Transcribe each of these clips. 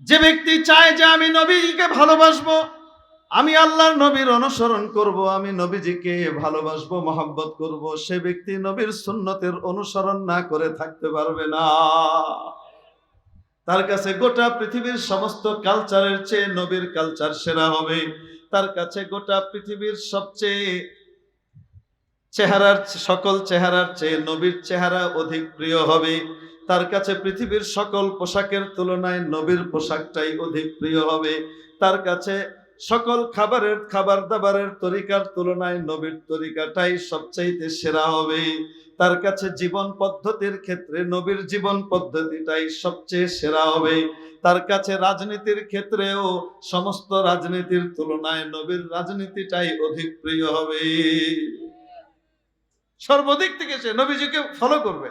যে ব্যক্তি চায় যে আমি নবীকে ভালোবাসবো, আমি আল্লাহর নবীর অনুসরণ করব, আমি নবীজিকে ভালোবাসবো, মহব্বত করব, সে ব্যক্তি নবীর সুন্নতের অনুসরণ না করে থাকতে পারবে না। তার কাছে গোটা পৃথিবীর সমস্ত কালচারের চেয়ে নবীর কালচার সেরা হবে। তার কাছে গোটা পৃথিবীর সবচেয়ে চেহারার সকল চেহারার চেয়ে নবীর চেহারা অধিক প্রিয় হবে। তার কাছে পৃথিবীর সকল পোশাকের তুলনায় নবীর পোশাকটাই অধিক প্রিয় হবে। তার কাছে সকল খাবার দাবারের তরিকার তুলনায় নবীর তরিকাটাই সবচাইতে সেরা হবে। তার কাছে জীবন পদ্ধতির ক্ষেত্রে নবীর জীবন পদ্ধতিটাই সবচেয়ে সেরা হবে। তার কাছে রাজনীতির ক্ষেত্রেও সমস্ত রাজনীতির তুলনায় নবীর রাজনীতিটাই অধিক প্রিয় হবে। সর্বদিক থেকে সে নবীজিকে ফলো করবে।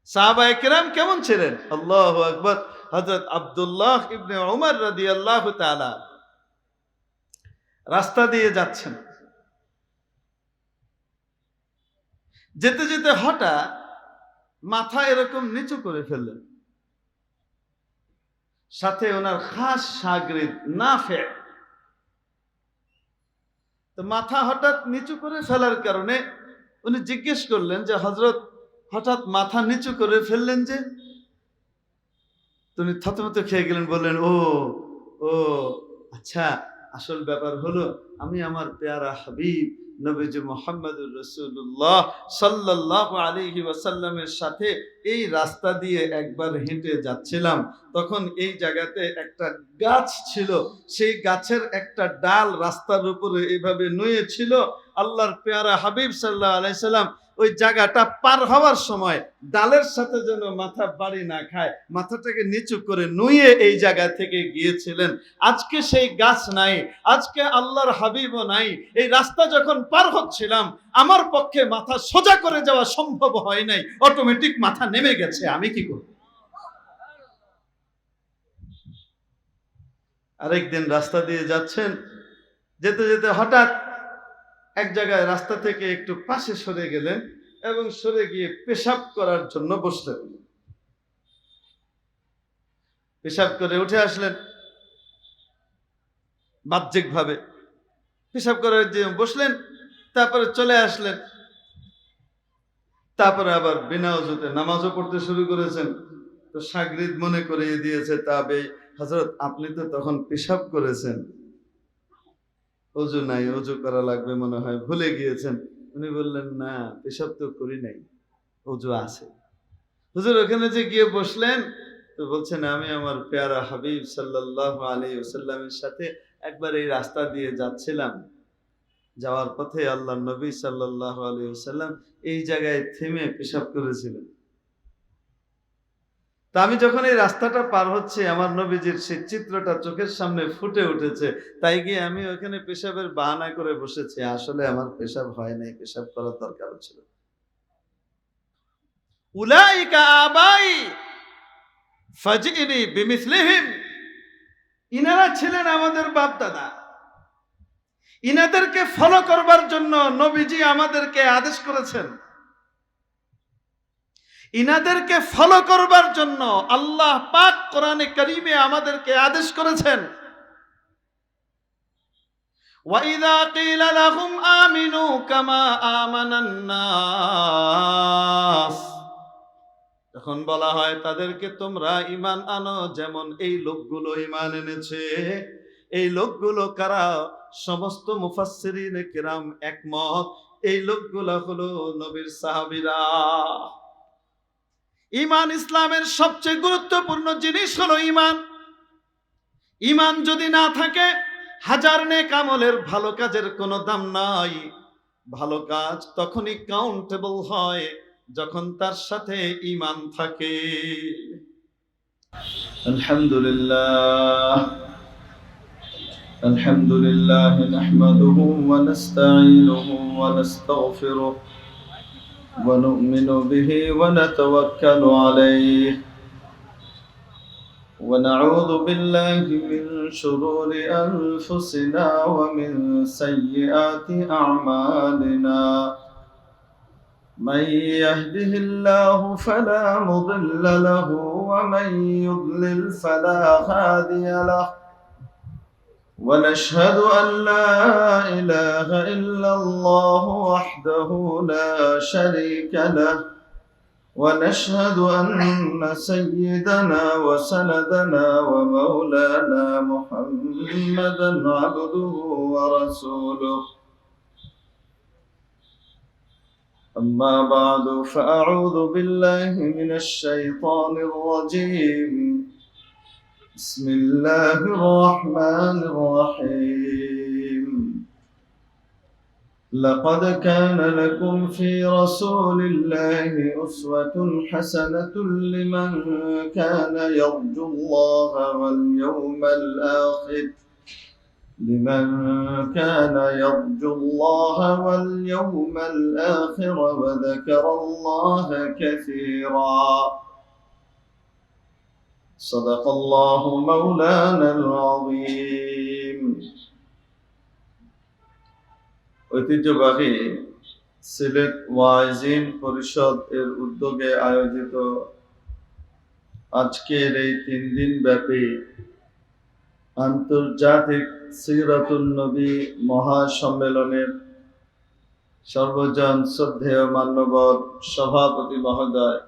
সাহাবায়ে কেরাম কেমন ছিলেন? আল্লাহু আকবার। হযরত আব্দুল্লাহ ইবনে উমর রাদিয়াল্লাহু তাআলা রাস্তা দিয়ে যাচ্ছেন, যেতে যেতে হঠাৎ মাথা এরকম নিচু করে ফেললেন। সাথে ওনার খাস শাগরিদ নাফে, তো মাথা হঠাৎ নিচু করে ফেলার কারণে উনি জিজ্ঞেস করলেন যে হযরত, হঠাৎ মাথা নিচু করে ফেললেন যে? তুমি থতমত খেয়ে গেলেন, বললেন ও ও আচ্ছা, আসল ব্যাপার হলো আমি আমার পেয়ারা হাবিব নবীজি মুহাম্মদুর রাসূলুল্লাহ সাল্লাল্লাহু আলাইহি ওয়াসাল্লামের সাথে এই রাস্তা দিয়ে একবার হেঁটে যাচ্ছিলাম, তখন এই জায়গাতে একটা গাছ ছিল, সেই গাছের একটা ডাল রাস্তার উপরে এইভাবে নুয়ে ছিল। আল্লাহর পেয়ারা হাবিব সাল্লাল্লাহু আলাইহি সাল্লাম ওই জায়গাটা পার হওয়ার সময় ডালের সাথে যেন মাথা বাড়ি না খায়, মাথাটাকে নিচু করে নুয়ে এই জায়গা থেকে গিয়েছিলেন। আজকে সেই গাছ নাই, আজকে আল্লাহর হাবিবও নাই। এই রাস্তা যখন পার হচ্ছিলাম আমার পক্ষে মাথা সোজা করে যাওয়া সম্ভব হয় নাই, অটোমেটিক মাথা নেমে গেছে, আমি কি করব? আরেকদিন রাস্তা দিয়ে যাচ্ছেন, যেতে যেতে হঠাৎ এক জায়গায় রাস্তা থেকে একটু পাশে সরে গেলেন এবং সরে গিয়ে পেশাব করার জন্য বসলেন। পেশাব করে উঠে আসলেন, বাহ্যিকভাবে পেশাব করে যে বসলেন, তারপরে চলে আসলেন, তারপরে আবার বিনা ওযুতে নামাজও পড়তে শুরু করেছেন। তো শাগরিদ মনে করিয়ে দিয়েছে, তাবে হযরত আপনি তো তখন পেশাব করেছেন, ওযু নাই, ওযু করা লাগবে মনে হয়, ভুলে গিয়েছেন। উনি বললেন না, পেশাব তো করি নাই, ওযু আছে। হুজুর ওখানে যে গিয়ে বসলেন, তো বলছেন আমি আমার পেয়ারা হাবিব সাল্লাল্লাহু আলাইহি ওয়াসাল্লামের সাথে একবার এই রাস্তা দিয়ে যাচ্ছিলাম, যাওয়ার পথে আল্লাহর নবী সাল্লাল্লাহু আলাইহি ওয়াসাল্লাম এই জায়গায় থেমে পেশাব করেছিলেন। তা আমি যখন এই রাস্তাটা পার হচ্ছে আমার নবীজির সেই চিত্রটা চোখের সামনে ফুটে উঠেছে, তাই গিয়ে আমি ওখানে পেশাবের বাহানা করে বসেছি, আসলে আমার পেশাব হয় নাই, পেশাব করার দরকার ছিল। উলাইকা আবাই ফাজিনি বিমিসলিহিম, ইনারা ছিলেন আমাদের বাপ দাদা, ইনাদেরকে ফলো করবার জন্য নবীজি আমাদেরকে আদেশ করেছেন। ইনাদেরকে ফলো করবার জন্য আল্লাহ পাক কোরআনে কারীমে আমাদেরকে আদেশ করেছেন। ওয়াইদা কিলা লাহুম আমিনু কামা আমানান নাস, যখন বলা হয় তাদেরকে তোমরা ঈমান আনো যেমন এই লোকগুলো ঈমান এনেছে। এই লোকগুলো কারা? সমস্ত মুফাসসিরিনে কিরাম একমত, এই লোকগুলো হলো নবীর সাহাবীরা। ঈমান ইসলামের সবচেয়ে গুরুত্বপূর্ণ জিনিস হলো ঈমান। ঈমান যদি না থাকে হাজার নেক আমলের ভালো কাজের কোনো দাম নাই। ভালো কাজ তখনই কাউন্টেবল হয় যখন তার সাথে ঈমান থাকে। আলহামদুলিল্লাহ নাহমাদুহু ওয়া নাস্তাঈনুহু ওয়া নাস্তাগফিরুহ ওয়া নু'মিনু বিহি ওয়া নাতাওয়াক্কালু আলাইহি ওয়া নাউযু বিল্লাহি মিন শুরুরি আনফুসিনা ওয়া মিন সাইয়্যাতি আ'মালিনা। من يهده الله فلا مضل له ومن يضلل فلا هادي له ونشهد أن لا إله إلا الله وحده لا شريك له ونشهد أن سيدنا وسندنا ومولانا محمدا عبده ورسوله أما بعد فأعوذ بالله من الشيطان الرجيم بسم الله الرحمن الرحيم لقد كان لكم في رسول الله أسوة حسنة لمن كان يرجو الله واليوم الآخر وذكر الله كثيرا صدق الله مولانا العظيم ঐতিহ্যবাহী সিলেট ওয়াইজিন পরিষদ এর উদ্যোগে আয়োজিত আজকের এই 3 দিন ব্যাপী আন্তর্জাতিক সিরাতুন নবী মহাসম্মেলনের সর্বজন শ্রদ্ধেয় মান্যবর সভাপতি মহোদয়,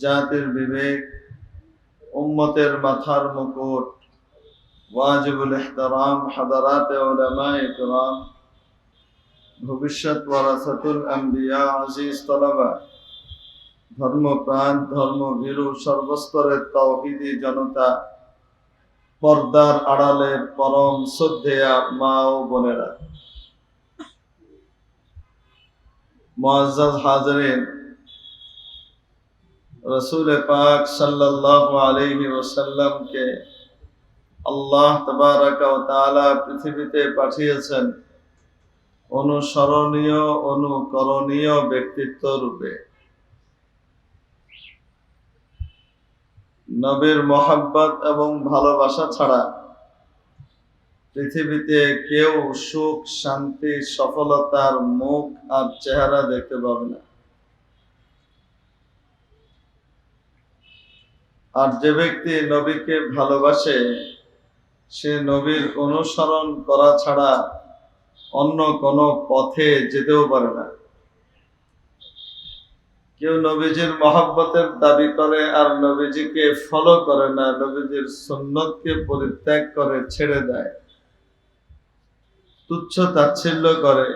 জাতির বিবেক, উম্মতের মাথার মুকুট, ওয়াজিবুল ইহতারাম হাদারাতে উলামায়ে কিরাম, ভবিষ্যৎ ওয়ারাসাতুল আম্বিয়া, আজিজ তালাবা, ধর্মপ্রাণ ধর্মভীরু সর্বস্তরের তাওহীদি জনতা, পর্দার আড়ালের পরম শ্রদ্ধেয়া মা ও বোনেরা, মুআজ্জাজ হাজিরিন, রাসূল পাক সাল্লাল্লাহু আলাইহি ওয়াসাল্লামকে আল্লাহ তাবারাকা ওয়া তাআলা পৃথিবীতে পাঠিয়েছেন অনুসরণীয় অনুকরণীয় ব্যক্তিত্ব রূপে। নবীর মহব্বত এবং ভালোবাসা ছাড়া পৃথিবীতে কেউ সুখ, শান্তি, সফলতার মুখ আর চেহারা দেখতে পাবে না। আর যে ব্যক্তি নবীকে ভালোবাসে সে নবীর অনুসরণ করা ছাড়া অন্য কোনো পথে যেতেও পারে না। কেউ নবীজির মহব্বতের দাবি করে আর নবীজিকে ফলো করে না, নবীজির সুন্নতকে পরিত্যাগ করে, ছেড়ে দেয়, তুচ্ছ তাচ্ছিল্য করে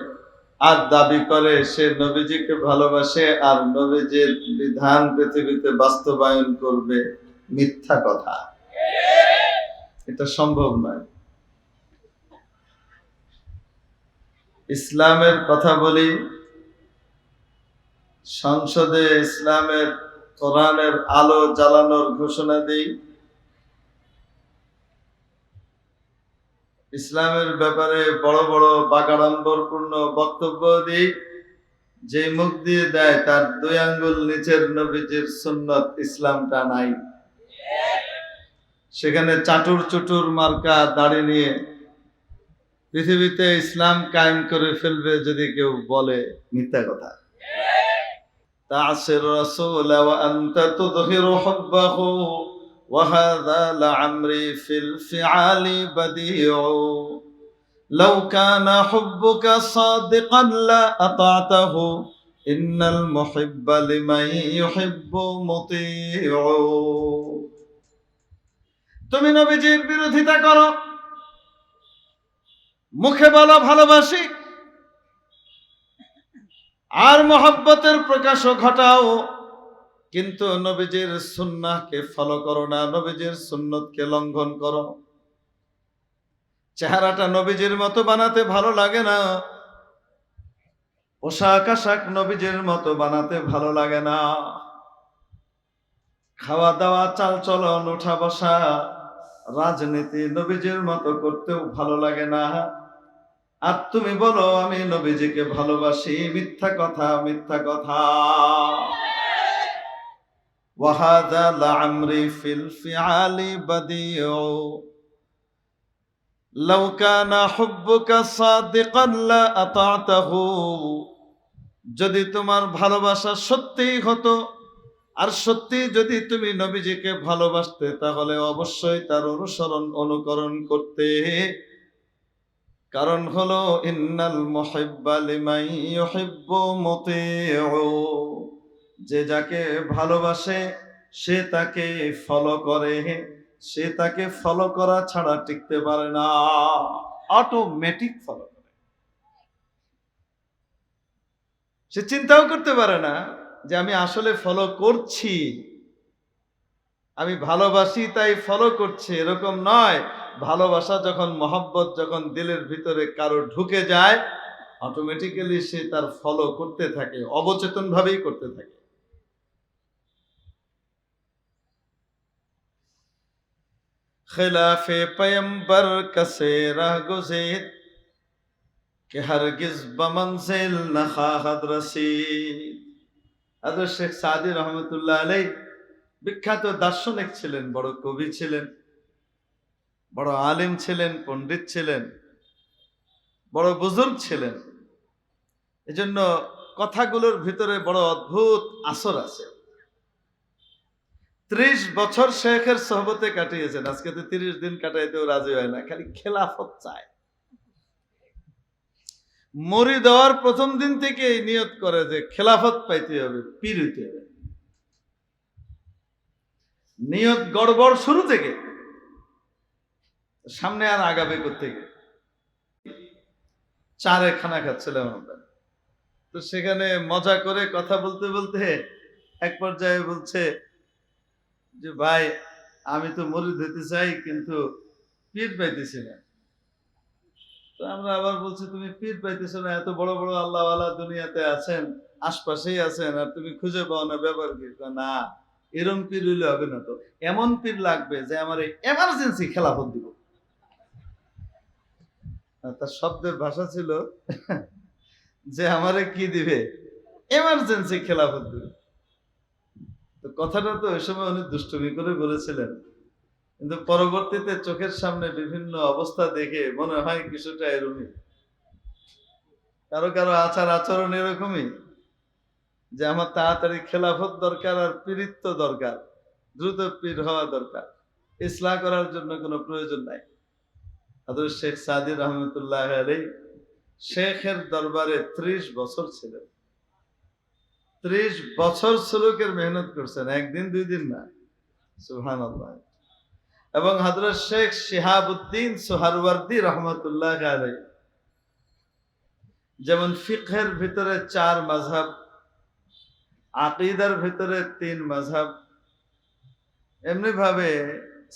আর দাবি করে সে নবীজিকে ভালোবাসে আর নবীজির বিধান পৃথিবীতে বাস্তবায়ন করবে। মিথ্যা কথা, এটা সম্ভব নয়। ইসলামের কথা বলি, সংসদে ইসলামের কোরআনের আলো জ্বালানোর ঘোষণা দিই, ইসলামের ব্যাপারে বড় বড় বাগাড়ম্বরপূর্ণ বক্তব্য দিই, যে মুখ দিয়ে দেয় তার 2 আঙ্গুল নিচের নবীজির সুন্নত ইসলামটা নাই। সেখানে চাটুর চুটুর মার্কা দাড়ি নিয়ে পৃথিবীতে ইসলাম কায়েম করে ফেলবে যদি কেউ বলে, মিথ্যা কথা। তা'সির রাসূল ওয়া আনতা তুযহিরু হুব্বাহু ওয়া হাযা লা'amri ফিল ফি'আলি বাদিউ লাউ কানা হুব্বুকা সাদিকান লা আতা'তাহু ইন্নাল মুহিব্বা লিমান ইউহিব্বু মুতি'উ। তুমি নবীজির বিরোধিতা করো, মুখে বলো ভালোবাসি, আর মহব্বতের প্রকাশও ঘটাও, কিন্তু নবীজির সুন্নাহকে ফলো করো না, নবীজির সুন্নতকে লঙ্ঘন করো। চেহারাটা নবীজির মতো বানাতে ভালো লাগে না, পোশাক আশাক নবীজির মতো বানাতে ভালো লাগে না, খাওয়া দাওয়া, চাল চলন, ওঠা বসা, রাজনীতি নবীজির মতো করতেও ভালো লাগে না। আর তুমি বলো আমি নবীজিকে ভালোবাসি, মিথ্যা কথা, মিথ্যা কথা। ওয়াহাদা লা'amri ফিল ফি'আলি বাদিউ লাউ কানা হুব্বুকা সাদিকান লা আতা'তাহু যদি তোমার ভালোবাসা সত্যিই হতো, আর সত্যি যদি তুমি নবীজিকে ভালোবাসতে, তাহলে অবশ্যই তার অনুকরণ করতে। কারণ হলো ইন্নাল মুহিব্বা লিমান ইউহিব্বু মুতিউ, যে যাকে ভালোবাসে সে তাকে ফলো করে, সে তাকে ফলো করা ছাড়া টিকতে পারে না, অটোমেটিক ফলো করে। সে চিন্তাও করতে পারে না যে আমি আসলে ফলো করছি, আমি ভালোবাসি তাই ফলো করছি, এরকম নয়। ভালোবাসা যখন, মহব্বত যখন দিলের ভিতরে কারো ঢুকে যায়, অটোমেটিক্যালি সে তার ফলো করতে থাকে, অবচেতন ভাবেই করতে থাকে। খিলাফে পয়ম্বর কসে রাহ গুজির কে হরগিজ বমনজিল না খাহাদ রসিদ। হযরত শেখ সাদী রহমতুল্লাহ আলাইহি বিখ্যাত দার্শনিক ছিলেন, বড় কবি ছিলেন, বড় আলিম ছিলেন, পণ্ডিত ছিলেন, বড় বুজুর্গ ছিলেন। এজন্য কথাগুলোর ভিতরে বড় অদ্ভুত আসর আছে। 30 বছর শেখের সোহবতে কাটিয়েছেন, আজকে তো 30 দিন কাটাইতেও রাজি হয় না, খালি খেলাফত চায়। মরি দেওয়ার প্রথম দিন থেকে নিয়ত করে যে খেলাফত পাইতে হবে, পীর হইতে হবে। নিয়ত গড়বড় শুরু থেকে, সামনে আর আগাবে কোত্থেকে। চারে খানা খাচ্ছিলাম আমরা, তো সেখানে মজা করে কথা বলতে বলতে এক পর্যায়ে বলছে যে ভাই, আমি তো মুরিদ হইতে চাই কিন্তু পীর পাইতেছি না। তো আমরা আবার বলছি, তুমি পীর পাইতেছো না, এত বড় বড় আল্লাহওয়ালা দুনিয়াতে আছেন, আশপাশেই আছেন, আর তুমি খুঁজে পাও না, ব্যাপার কি? না, এরম পীর হইলে হবে না, তো এমন পীর লাগবে যে আমার এমার্জেন্সি খেলাফত দিব। তার শব্দের ভাষা ছিল যে আমারে কি দিবে, এমার্জেন্সি খেলাফত দিবে। তো কথাটা তো ওই সময় উনি দুষ্টুমি করে বলেছিলেন, কিন্তু পরবর্তীতে চোখের সামনে বিভিন্ন অবস্থা দেখে মনে হয় কিছুটা এরকমই। কারো কারো আচার আচরণ এরকমই, যে আমার তাড়াতাড়ি খেলাফত দরকার, আর পীরিত্ব দরকার, দ্রুত পীর হওয়া দরকার, ইসলাহ করার জন্য কোনো প্রয়োজন নাই। হযরত শেখ সাদী রহমতুল্লাহ আলাইহি শেখের দরবারে 30 বছর ছিলেন। 30 বছর সুলুকের মেহনত করছেন, একদিন দুই দিন না, সুবহানাল্লাহ। এবং হযরত শেখ শিহাবুদ্দিন সোহরাওয়ার্দী রহমতুল্লাহ আলাইহি যেমন ফিকহের ভিতরে 4 মাযহাব, আকীদার ভিতরে 3 মাযহাব, এমনি ভাবে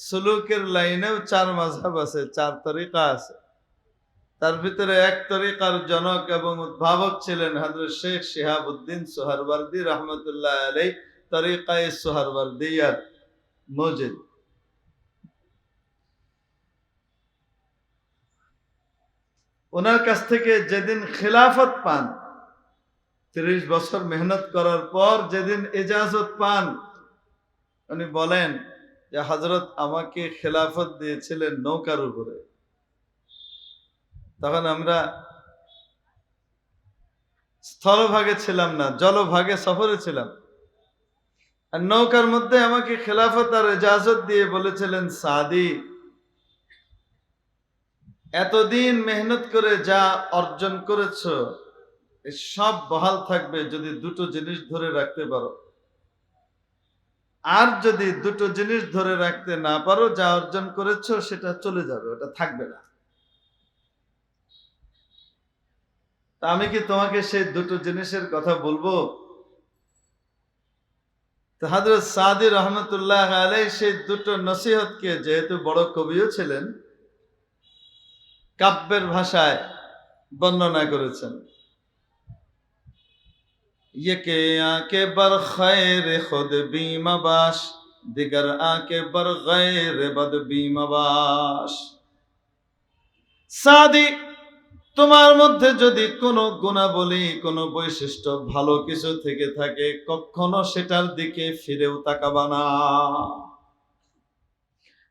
সুলুকের লাইনেও 4 মাযহাব আছে, 4 তরিকা আছে। তার ভিতরে এক তরিকার জনক এবং উদ্ভাবক ছিলেন হযরত শেখ শিহাবুদ্দিন সোহরাওয়ার্দী রহমতুল্লাহ আলাইহি, তরিকায়ে সোহরাওয়ার্দিয়ার মুজিদ। ওনার কাছ থেকে যেদিন খেলাফত পান, 30 বছর মেহনত করার পর যেদিন ইজাজত পান, উনি বলেন যে হযরত আমাকে খেলাফত দিয়েছিলেন নৌকার উপরে। তখন আমরা স্থলভাগে ছিলাম না, জলভাগে সফরে ছিলাম, আর নৌকার মধ্যে আমাকে খেলাফত আর ইজাজত দিয়ে বলেছিলেন, সাদি, এতদিন মেহনত করে যা অর্জন করেছো সব বহাল থাকবে যদি দুটো জিনিস ধরে রাখতে পারো, আর যদি দুটো জিনিস ধরে রাখতে না পারো, যা অর্জন করেছো সেটা চলে যাবে, ওটা থাকবে না। তা আমি কি তোমাকে সেই দুটো জিনিসের কথা বলবো? তো হযরত সাদী রহমতুল্লাহ আলাইহি সেই দুটো নসিহতকে, যেহেতু বড় কবিও ছিলেন, কাব্যের ভাষায় বর্ণনা করেছেন। ইয়েকে আকে বর খৈর খুদ বিমাবাস, দিগর আকে বর গৈর বদ বিমাবাস। সাদি, তোমার মধ্যে যদি কোনো গুণাবলী, কোনো বৈশিষ্ট্য, ভালো কিছু থেকে থাকে, কখনো সেটার দিকে ফিরেও তাকাবা না।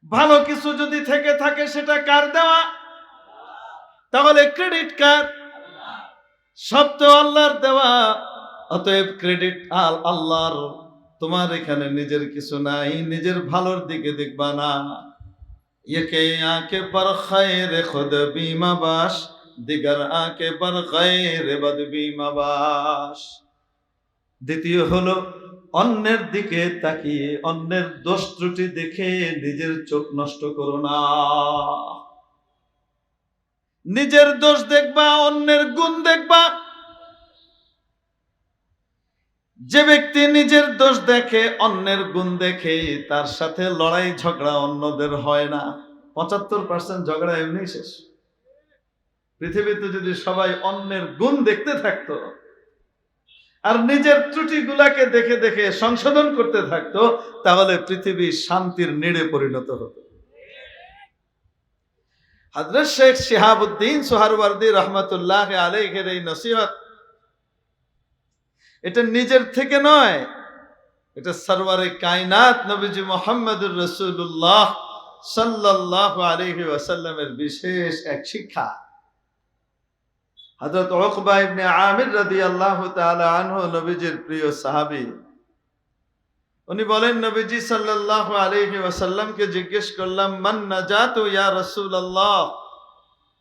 ভালো কিছু যদি থেকে থাকে সেটা কার দেওয়া? তাহলে ক্রেডিট কার? সব তো আল্লাহর দেওয়া। অতএব ক্রেডিট আল্লাহর, তোমার এখানে নিজের কিছু নাই, নিজের ভালোর দিকে দেখবা না। ইয়ে আঁকে পর খৈর খুদ বিমা বাস, দিগার আঁকে পর খৈর বদ বিমা বাস। দ্বিতীয় হলো অন্যের দিকে তাকিয়ে অন্যের দোষ ত্রুটি দেখে নিজের চোখ নষ্ট করো না। নিজের দোষ দেখবা, অন্যের গুণ দেখবা। যে ব্যক্তি নিজের দোষ দেখে অন্যের গুণ দেখে, তার সাথে লড়াই ঝগড়া অন্যদের হয় না। 75% ঝগড়া এমনি শেষ। পৃথিবীতে যদি সবাই অন্যের গুণ দেখতে থাকতো আর নিজের ত্রুটিগুলাকে দেখে দেখে সংশোধন করতে থাকতো, তাহলে পৃথিবী শান্তির নিড়ে পরিণত হতো। হযরত শেখ শিহাবুদ্দিন সোহরাওয়ার্দী রহমাতুল্লাহ আলাইহির এই নসিহত, এটা নিজের থেকে নয়, এটা সরওয়ারে কায়নাত নবীজি মুহাম্মদুর রাসূলুল্লাহ সাল্লাল্লাহু আলাইহি ওয়াসাল্লামের বিশেষ এক শিক্ষা। হযরত উকবা ইবনে আমির রাদিয়াল্লাহু তাআলা আনহু নবীজির প্রিয় সাহাবী, উনি বলেন, নবীজি সাল্লাল্লাহু আলাইহি ওয়াসাল্লামকে জিজ্ঞেস করলাম, মান নাজাতু ইয়া রাসূলুল্লাহ,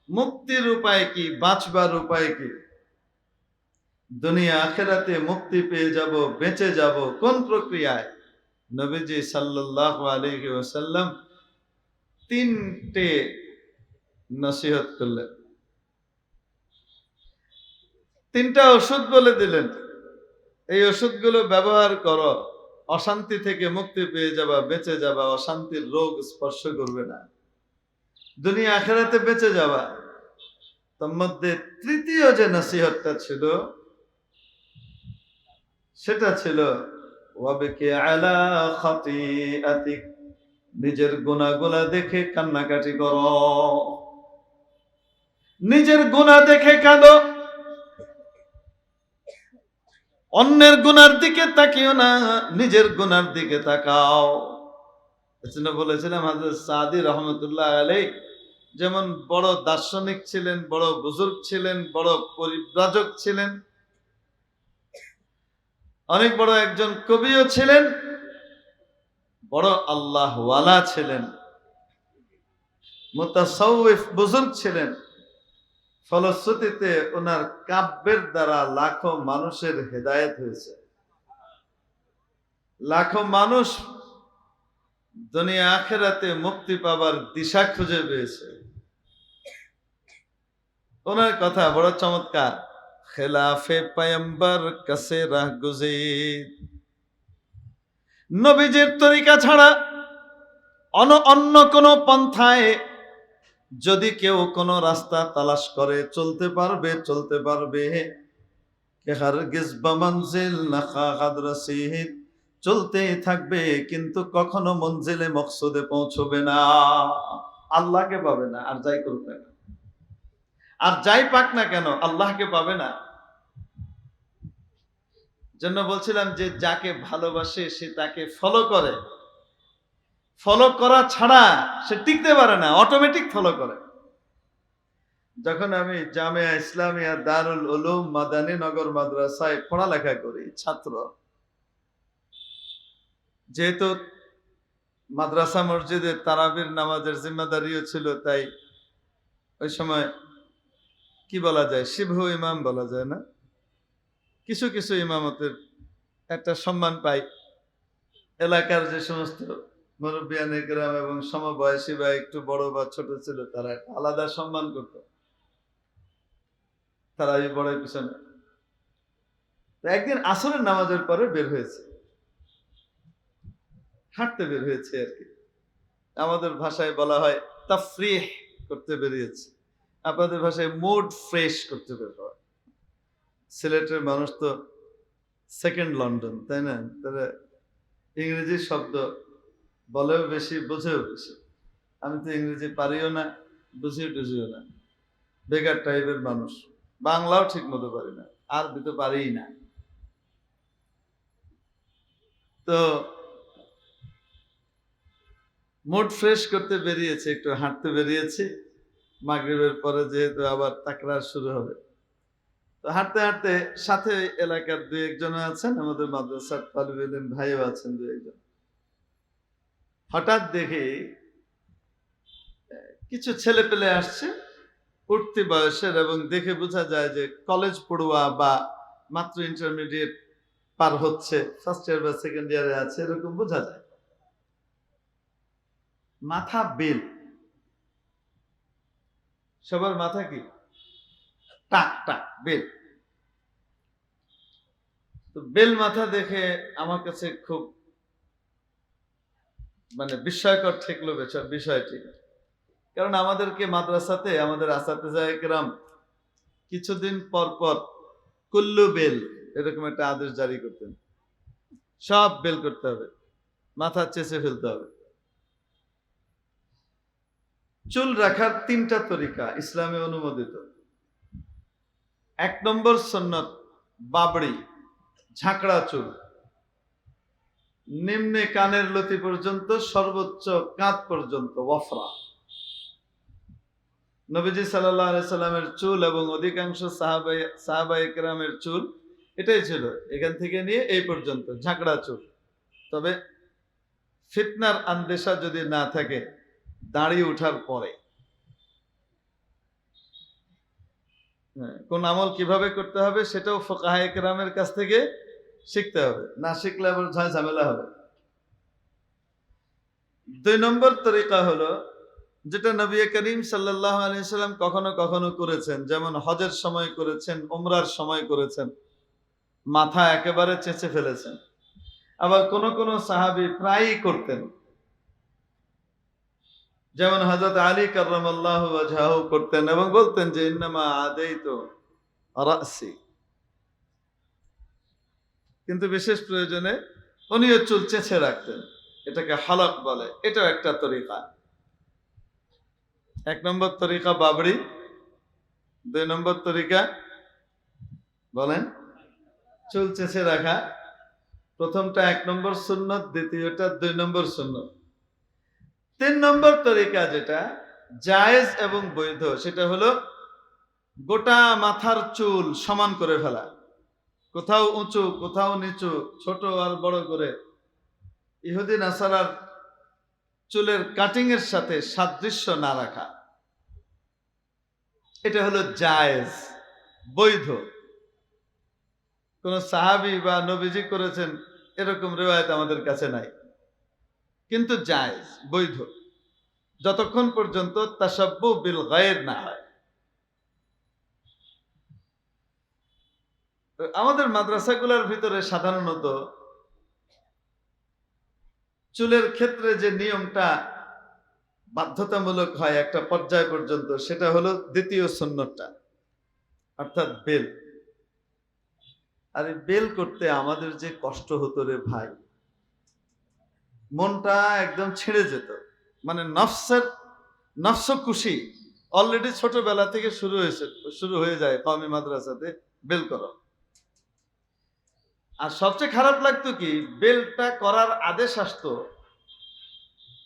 মুক্তির উপায় কি, বাঁচবার উপায় কি? দুনিয়া আখিরাতে মুক্তি পেয়ে যাব, বেঁচে যাব কোন প্রক্রিয়ায়? নবীজি সাল্লাল্লাহু আলাইহি ওয়াসাল্লাম তিনটে নসিহত করলেন, তিনটা ওষুধ বলে দিলেন, এই ওষুধগুলো ব্যবহার করো, অশান্তি থেকে মুক্তি পেয়ে যাবা, বেঁচে যাবা, অশান্তির রোগ স্পর্শ করবে না, দুনিয়া আখিরাতে বেঁচে যাবা। তার মধ্যে তৃতীয় যে নসিহতটা ছিল সেটা ছিল ওয়াবিকি আলা খাতিআতিক, নিজের গুনাহগুলো দেখে কান্নাকাটি করো, নিজের গুনাহ দেখে কাঁদো, অন্যের গুনার দিকে তাকিও না, নিজের গুনার দিকে তাকাও। এজন্য বলেছিলাম হযরত সাদি রহমাতুল্লাহ আলাইহি যেমন বড় দার্শনিক ছিলেন, বড় বুজুর্গ ছিলেন, বড় পরিব্রাজক ছিলেন, অনেক বড় একজন কবিও ছিলেন, বড় আল্লাহওয়ালা ছিলেন, মুতাসাউফ বুজুর্গ ছিলেন। ফলশ্রুতিতে ওনার কাব্যের দ্বারা লাখো মানুষের হেদায়েত হয়েছে, লাখো মানুষ দুনিয়া আখিরাতে মুক্তি পাবার দিশা খুঁজে পেয়েছে। ওনার কথা বড় চমৎকার, খেলাফে পয়ম্বর কাছে রাহ গুজির, নবীজির তরিকা ছাড়া অন্য কোন পন্থায় যদি কেউ কোন রাস্তা তালাশ করে চলতে পারবে, চলতে পারবে, চলতেই থাকবে, কিন্তু কখনো মঞ্জিলে মকসুদে পৌঁছবে না, আল্লাহকে পাবে না। আর যাই করুক না, আর যাই পাক না কেন, আল্লাহকে পাবে না। জন্য বলছিলাম যে যাকে ভালোবাসে সে তাকে ফলো করে, ফলো করা ছাড়া সে টিকতে পারে না, অটোমেটিক ফলো করে। যখন আমি জামিয়া ইসলামিয়া দারুল উলুম মাদানী নগর মাদ্রাসায় পড়ালেখা করি, ছাত্র, যেহেতু মাদ্রাসা মসজিদে তারাবির নামাজের জিম্মাদারিও ছিল, তাই ওই সময় কি বলা যায়, শিবহু ইমাম বলা যায় না, কিছু কিছু ইমামতের একটা সম্মান পাই। এলাকার যে সমস্ত মুরব্বিয়ানে কেরাম এবং সমবয়সী বা একটু বড় বা ছোট ছিল, তারা আলাদা সম্মান করত, তারা এই বড় পিছনে। একদিন আসরের নামাজের পরে বের হয়েছে, হাঁটতে বের হয়েছে আর কি, আমাদের ভাষায় বলা হয় তাফরিহ করতে বেরিয়েছে, আপনাদের ভাষায় মুড ফ্রেশ করতে বের হয়। সিলেটের মানুষ তো সেকেন্ড লন্ডন, তাই না? তারা ইংরেজি শব্দ বলেও বেশি, বোঝেও বেশি। আমি তো ইংরেজি পারিও না, বুঝিও টুঝিও না, বেকার টাইপের মানুষ, বাংলাও ঠিক মতো পারি না, আরবি তো পারিই না। তো মুড ফ্রেশ করতে বেরিয়েছে, একটু হাঁটতে বেরিয়েছি, মাগরিবের পরে যেহেতু আবার তাকরার শুরু হবে, তো হাঁটতে হাঁটতে সাথে এলাকার দুই একজন আছেন, আমাদের মাদ্রাসার তালিবে ইলম ভাইও আছেন দুই একজন। হঠাৎ দেখি কিছু ছেলে পেলে আসছে উঠতি বয়সের, এবং দেখে বোঝা যায় যে কলেজ পড়ুয়া বা মাত্র ইন্টারমিডিয়েট পার হচ্ছে, ফার্স্ট ইয়ার বা সেকেন্ড ইয়ারে আছে, এরকম বোঝা যায়। মাথা বেল, সবার মাথা কি টাক টাক বেল। তো বেল মাথা দেখে আমার কাছে খুব বিস্ময়কর ঠেকলো বিষয়টি। কারণ আমাদেরকে মাদ্রাসাতে আমাদের আসাতেজায়ে কেরাম কিছুদিন পর পর কুল্লু বেল এরকম একটা আদেশ জারি করতেন, সব বেল করতে হবে, মাথা চেঁচে ফেলতে হবে। চুল রাখার 3টা তরিকা ইসলামে অনুমোদিত। 1 নম্বর সুন্নত বাবড়ি, ঝাঁকড়া চুল, নিম্নে কানের লতি পর্যন্ত, সর্বোচ্চ কাঁধ পর্যন্ত ওয়াফরা। নবীজি সাল্লাল্লাহু আলাইহি সাল্লামের চুল এবং অধিকাংশ সাহাবায়ে কেরামের চুল এটাই ছিল, এখান থেকে নিয়ে এই পর্যন্ত ঝাঁকড়া চুল। তবে ফিতনার আন্দেশা যদি না থাকে দাড়ি ওঠার পরে কোন আমল কিভাবে করতে হবে সেটাও ফুকাহায়ে কেরামের কাছ থেকে শিখতে হবে, না শিখলে আবার ঝামেলা হবে। 2 নম্বর তরিকা হলো যেটা নবী করিম সাল্লাল্লাহু আলাইহি সাল্লাম কখনো কখনো করেছেন, যেমন হজের সময় করেছেন, উমরার সময় করেছেন, মাথা একেবারে চেঁচে ফেলেছেন। আবার কোন কোন সাহাবী প্রায়ই করতেন, যেমন হযরত আলী কাররামাল্লাহু ওয়াজহাহু করতেন এবং বলতেন যে ইন্নামা আদাইতু রাসি, কিন্তু বিশেষ প্রয়োজনে উনিও চুল চেঁচে রাখতেন, এটাকে হালাক বলে, এটাও একটা তরিকা। 1 নম্বর তরিকা বাবড়ি, 2 নম্বর তরিকা বলেন চুল চেঁচে রাখা। প্রথমটা 1 নম্বর সুন্নত, দ্বিতীয়টা 2 নম্বর সুন্নত। 3 নম্বর তরিকা যেটা জায়েজ এবং বৈধ, সেটা হলো গোটা মাথার চুল সমান করে ফেলা, কোথাও উঁচু কোথাও নিচু, ছোট আর বড় করে, ইহুদি নাসারার চুলের কাটিং এর সাথে সাদৃশ্য না রাখা, এটা হলো জায়েজ, বৈধ। কোন সাহাবী বা নবীজি করেছেন এরকম রিওয়ায়াত আমাদের কাছে নাই, কিন্তু জায়েজ, বৈধ, যতক্ষণ পর্যন্ত তাসাব্বু বিল গায়র না হয়। আমাদের মাদ্রাসাগুলোর ভিতরে সাধারণত চুলের ক্ষেত্রে যে নিয়মটা বাধ্যতামূলক হয় একটা পর্যায় পর্যন্ত, সেটা হলো দ্বিতীয় সুন্নতটা, অর্থাৎ বেল। আর এই বেল করতে আমাদের যে কষ্ট হতো রে ভাই, মনটা একদম ছিঁড়ে যেত। নফস খুশি অলরেডি ছোটবেলা থেকে শুরু হয়ে যায় কওমি মাদ্রাসাতে বেল করা। আর সবচেয়ে খারাপ লাগতো কি, বেলটা করার আদেশ আসতো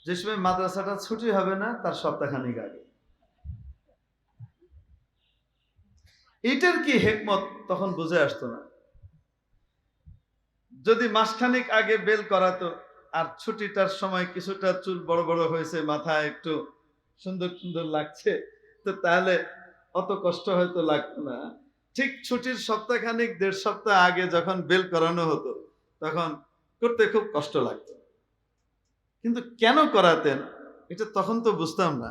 যে সময় মাদ্রাসাটা ছুটি হবে না তার সপ্তাহখানিক আগে। এইটার কি হিকমত তখন বুঝে আসতো না। যদি মাসখানিক আগে বেল করাতো আর ছুটিটার সময় কিছুটা চুল বড় বড় হয়েছে, মাথায় একটু সুন্দর সুন্দর লাগছে, তো তাহলে অত কষ্ট হয়তো লাগতো না। ঠিক ছুটির সপ্তাহখানিক 1.5 সপ্তাহ আগে যখন বেল করানো হতো তখন করতে খুব কষ্ট লাগতো। কিন্তু কেন করাতেন এটা তখন তো বুঝতাম না,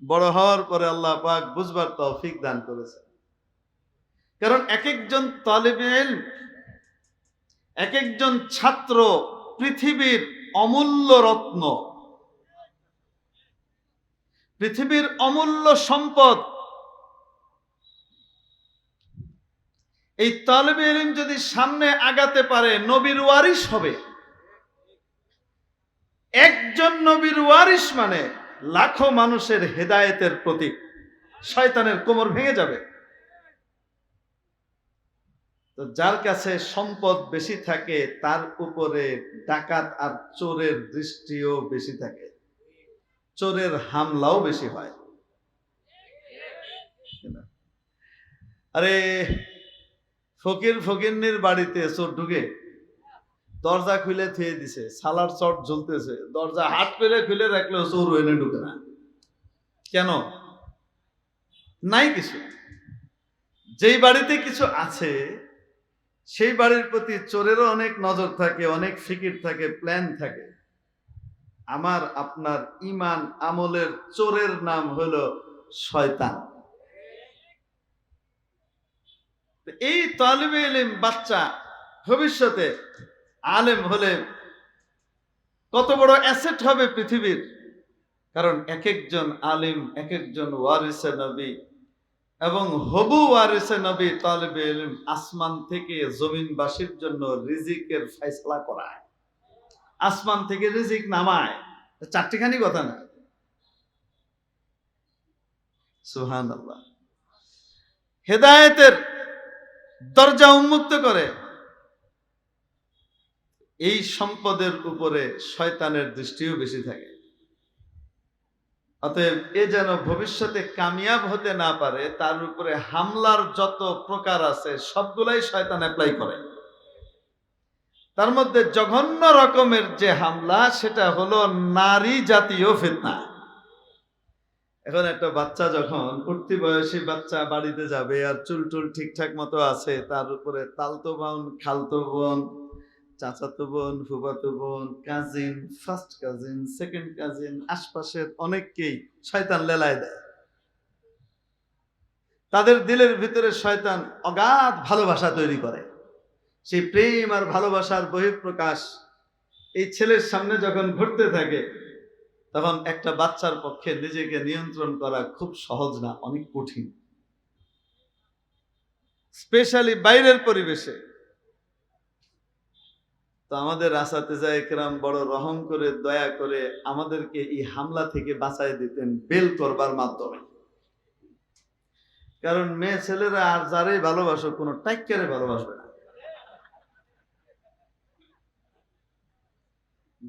বড় হওয়ার পরে আল্লাহ পাক বুঝবার তৌফিক দান করেছে। কারণ এক একজন তালিবে ইলম, এক একজন ছাত্র পৃথিবীর অমূল্য রত্ন, পৃথিবীর অমূল্য সম্পদ। এই তালিবে ইলম যদি সামনে আগাতে পারে নবীর ওয়ারিস হবে। একজন নবীর ওয়ারিস মানে লাখো মানুষের হেদায়েতের প্রতীক। শয়তানের কোমর ভেঙে যাবে। তো যার কাছে সম্পদ বেশি থাকে তার উপরে ডাকাত আর চোরের দৃষ্টিও বেশি থাকে, চোরের হামলাও বেশি হয়। আরে ফকির ফকিরনির বাড়িতে চোর ঢুকে দরজা খুলে থুয়ে দিছে, সালার চট ঝুলতেছে, দরজা হাট করে খুলে রাখলেও চোর এনে ঢুকে না। কেন? নাই কিছু। যেই বাড়িতে কিছু আছে সেই বাড়ির প্রতি চোরেরও অনেক নজর থাকে, অনেক ফিকির থাকে, প্ল্যান থাকে। আমার আপনার ঈমান আমলের চোরের নাম হলো শয়তান। এই তালিবে ইলম বাচ্চা ভবিষ্যতে আলেম হলে কত বড় অ্যাসেট হবে পৃথিবীর। কারণ এক একজন আলিম এক একজন ওয়ারিসে নবী, এবং হবু ওয়ারিসে নবী তালিবে ইলম আসমান থেকে জমিনবাসীর জন্য রিজিকের ফয়সালা করায়, আসমান থেকে রিজিক নামায়। চারটিখানি কথা না। সুবহানাল্লাহ। হেদায়েতের দরজা উন্মুক্ত করে। এই সম্পদের উপরে শয়তানের দৃষ্টিও বেশি থাকে। অতএব এ যেন ভবিষ্যতে কামিয়াব হতে না পারে, তার উপরে হামলার যত প্রকার আছে সবগুলাই শয়তান অ্যাপ্লাই করে। তার মধ্যে জঘন্য রকমের যে হামলা, সেটা হলো নারী জাতীয় ফিতনা। এখন একটা বাচ্চা যখন উঠতি বয়সী বাচ্চা বাড়িতে যাবে, আর চুল টুল ঠিকঠাক মতো আছে, তার উপরে তালতো বোন, খালতো বোন, চাচাতো বোন, ফুফাতো বোন, cousin, first cousin, second cousin, আশপাশের অনেককেই শয়তান লেলায় দেয়। তাদের দিলের ভিতরে শয়তান অগাধ ভালোবাসা তৈরি করে। সেই প্রেম আর ভালোবাসার বহিঃপ্রকাশ এই ছেলের সামনে যখন ঘটতে থাকে, তখন একটা বাচ্চার পক্ষে নিজেকে নিয়ন্ত্রণ করা খুব সহজ না, অনেক কঠিন। স্পেশালি বাইরের পরিবেশে। তো আমাদের আসাতেজা একরাম বড় রহম করে, দয়া করে আমাদেরকে এই হামলা থেকে বাঁচাই দিতেন বেল করবার মাধ্যমে। কারণ মেয়ে ছেলেরা আর যারাই ভালোবাসো, কোনো টাইকারে ভালোবাসবে না।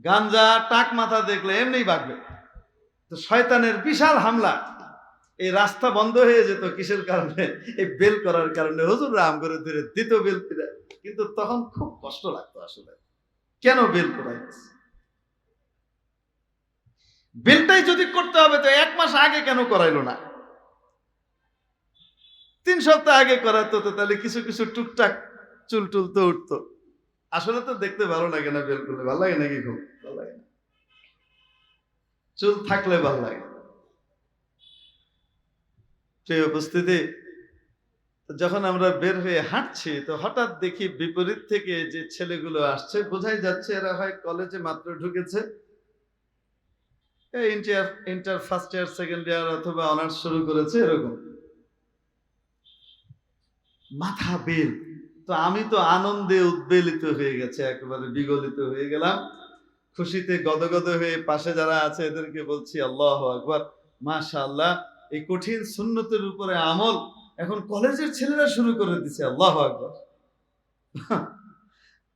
গাঞ্জা টাক মাথা দেখলে এমনি ভাগবে। তো শয়তানের বিশাল হামলা। এই রাস্তা বন্ধ হয়ে যেত কিসের কারণে? এই বেল করার কারণে। হুজুর রাম করে ধরে দিত বেল ফিরে, কিন্তু তখন খুব কষ্ট লাগতো আসলে, কেন বেল করাই? বেলটাই যদি করতে হবে তো 1 মাস আগে কেন করাইলো না? 3 সপ্তাহ আগে করাতো, তো তাহলে কিছু কিছু টুকটাক চুল টুল তো উঠতো। আসলে তো দেখতে ভালো লাগে না বেল করলে। ভালো লাগে নাকি? খুব ভালো লাগে না। চুল থাকলে ভালো লাগে। প্রিয় উপস্থিতি, যখন আমরা বের হয়ে হাঁটছি, তো হঠাৎ দেখি বিপরীত থেকে যে ছেলেগুলো আসছে, বোঝাই যাচ্ছে এরা হয় কলেজে মাত্র ঢুকেছে, inter first year, second year অথবা অনার্স শুরু করেছে, এরকম মাথা বেল। তো আমি তো আনন্দে উদ্বেলিত হয়ে গেছে, একেবারে বিগলিত হয়ে গেলাম, খুশিতে গদগদ হয়ে পাশে যারা আছে এদেরকে বলছি আল্লাহু আকবার, মাশাআল্লাহ, এই কঠিন সুন্নতের উপরে আমল এখন কলেজের ছেলেরা শুরু করে দিছে, আল্লাহু আকবার।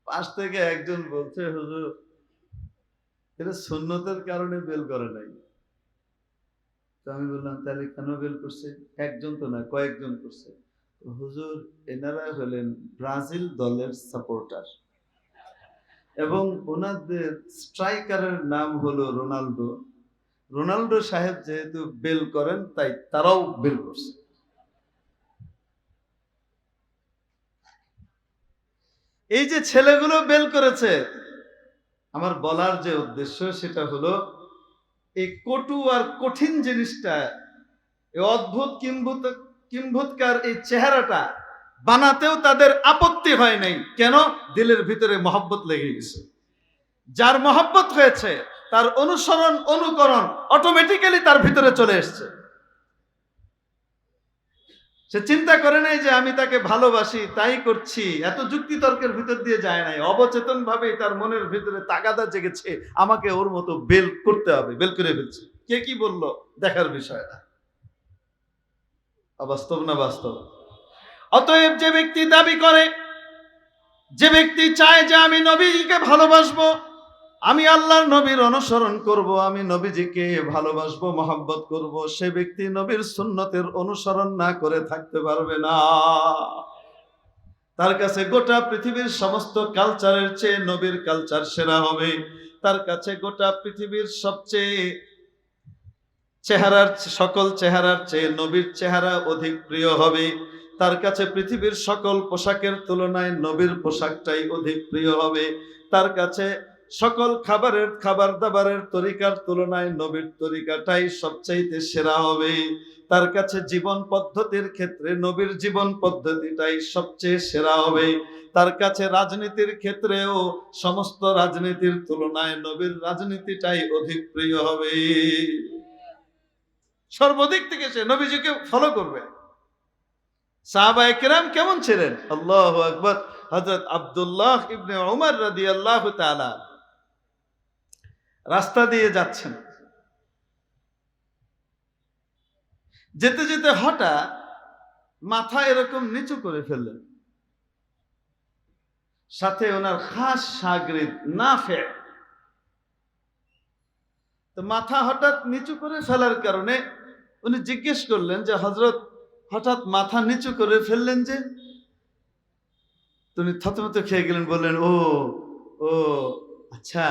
পাশ থেকে একজন বলছে, হুজুর এটা সুন্নতের কারণে বেল করে নাই। তো আমি বললাম, তাহলে কেন বেল করছে? একজন তো না, কয়েকজন করছে। হুজুর এনারা হলেন ব্রাজিল দলের সাপোর্টার, এবং ওনাদের স্ট্রাইকারের নাম হলো রোনাল্ডো। রোনাল্ডো সাহেব যেহেতু বেল করেন, তাই তারাও বেল করছে। এই যে ছেলেগুলো বেল করেছে, আমার বলার যে উদ্দেশ্য সেটা হলো, এই কটু আর কঠিন জিনিসটা, এই অদ্ভুত কিম্ভূতকার এই চেহারাটা বানাতেও তাদের আপত্তি হয় নাই। কেন? দিলের ভিতরে মহব্বত লেগে গেছে। যার মহব্বত হয়েছে, তার অনুসরণ অনুকরণ অটোমেটিক্যালি তার ভিতরে চলে এসছে। সে চিন্তা করে নাই যে আমি তাকে ভালোবাসি তাই করছি, এত যুক্তি তর্কের ভিতর দিয়ে যায় নাই। অবচেতন ভাবেই তার মনের ভিতরে তাগাদা জেগেছে, আমাকে ওর মতো বেল করতে হবে, বেল করে ফেলছে। কে কি বললো দেখার বিষয় না। অবাস্তব না বাস্তব? অতএব যে ব্যক্তি দাবি করে, যে ব্যক্তি চায় যে আমি নবীকে ভালোবাসবো, আমি আল্লাহর নবীর অনুসরণ করব, আমি নবীজিকে ভালোবাসবো, মহব্বত করব, সে ব্যক্তি নবীর সুন্নতের অনুসরণ না করে থাকতে পারবে না। তার কাছে গোটা পৃথিবীর সমস্ত কালচারের চেয়ে নবীর কালচার সেরা হবে। তার কাছে গোটা পৃথিবীর সবচেয়ে সকল চেহারার চেয়ে নবীর চেহারা অধিক প্রিয় হবে। তার কাছে পৃথিবীর সকল পোশাকের তুলনায় নবীর পোশাকটাই অধিক প্রিয় হবে। তার কাছে সকল খাবার দাবারের তরিকার তুলনায় নবীর তরিকাটাই সবচাইতে সেরা হবে। তার কাছে জীবন পদ্ধতির ক্ষেত্রে নবীর জীবন পদ্ধতিটাই সবচেয়ে সেরা হবে। তার কাছে রাজনীতির ক্ষেত্রেও সমস্ত রাজনীতির তুলনায় নবীর রাজনীতিটাই অধিক প্রিয় হবে। সর্বদিক থেকে সে নবীজিকে ফলো করবে। সাহাবায়ে কেরাম কেমন ছিলেন? আল্লাহু আকবার। হযরত আব্দুল্লাহ ইবনে উমর রাদিয়াল্লাহু তাআলা রাস্তা দিয়ে যাচ্ছেন, যেতে যেতে হঠাৎ মাথা এরকম নিচু করে ফেললেন। সাথে ওনার খাস শাগরিদ নাফে, তো মাথা হঠাৎ নিচু করে ফেলার কারণে উনি জিজ্ঞেস করলেন যে হযরত হঠাৎ মাথা নিচু করে ফেললেন যে? তুমি থতমত খেয়ে গেলেন, বললেন ও ও আচ্ছা,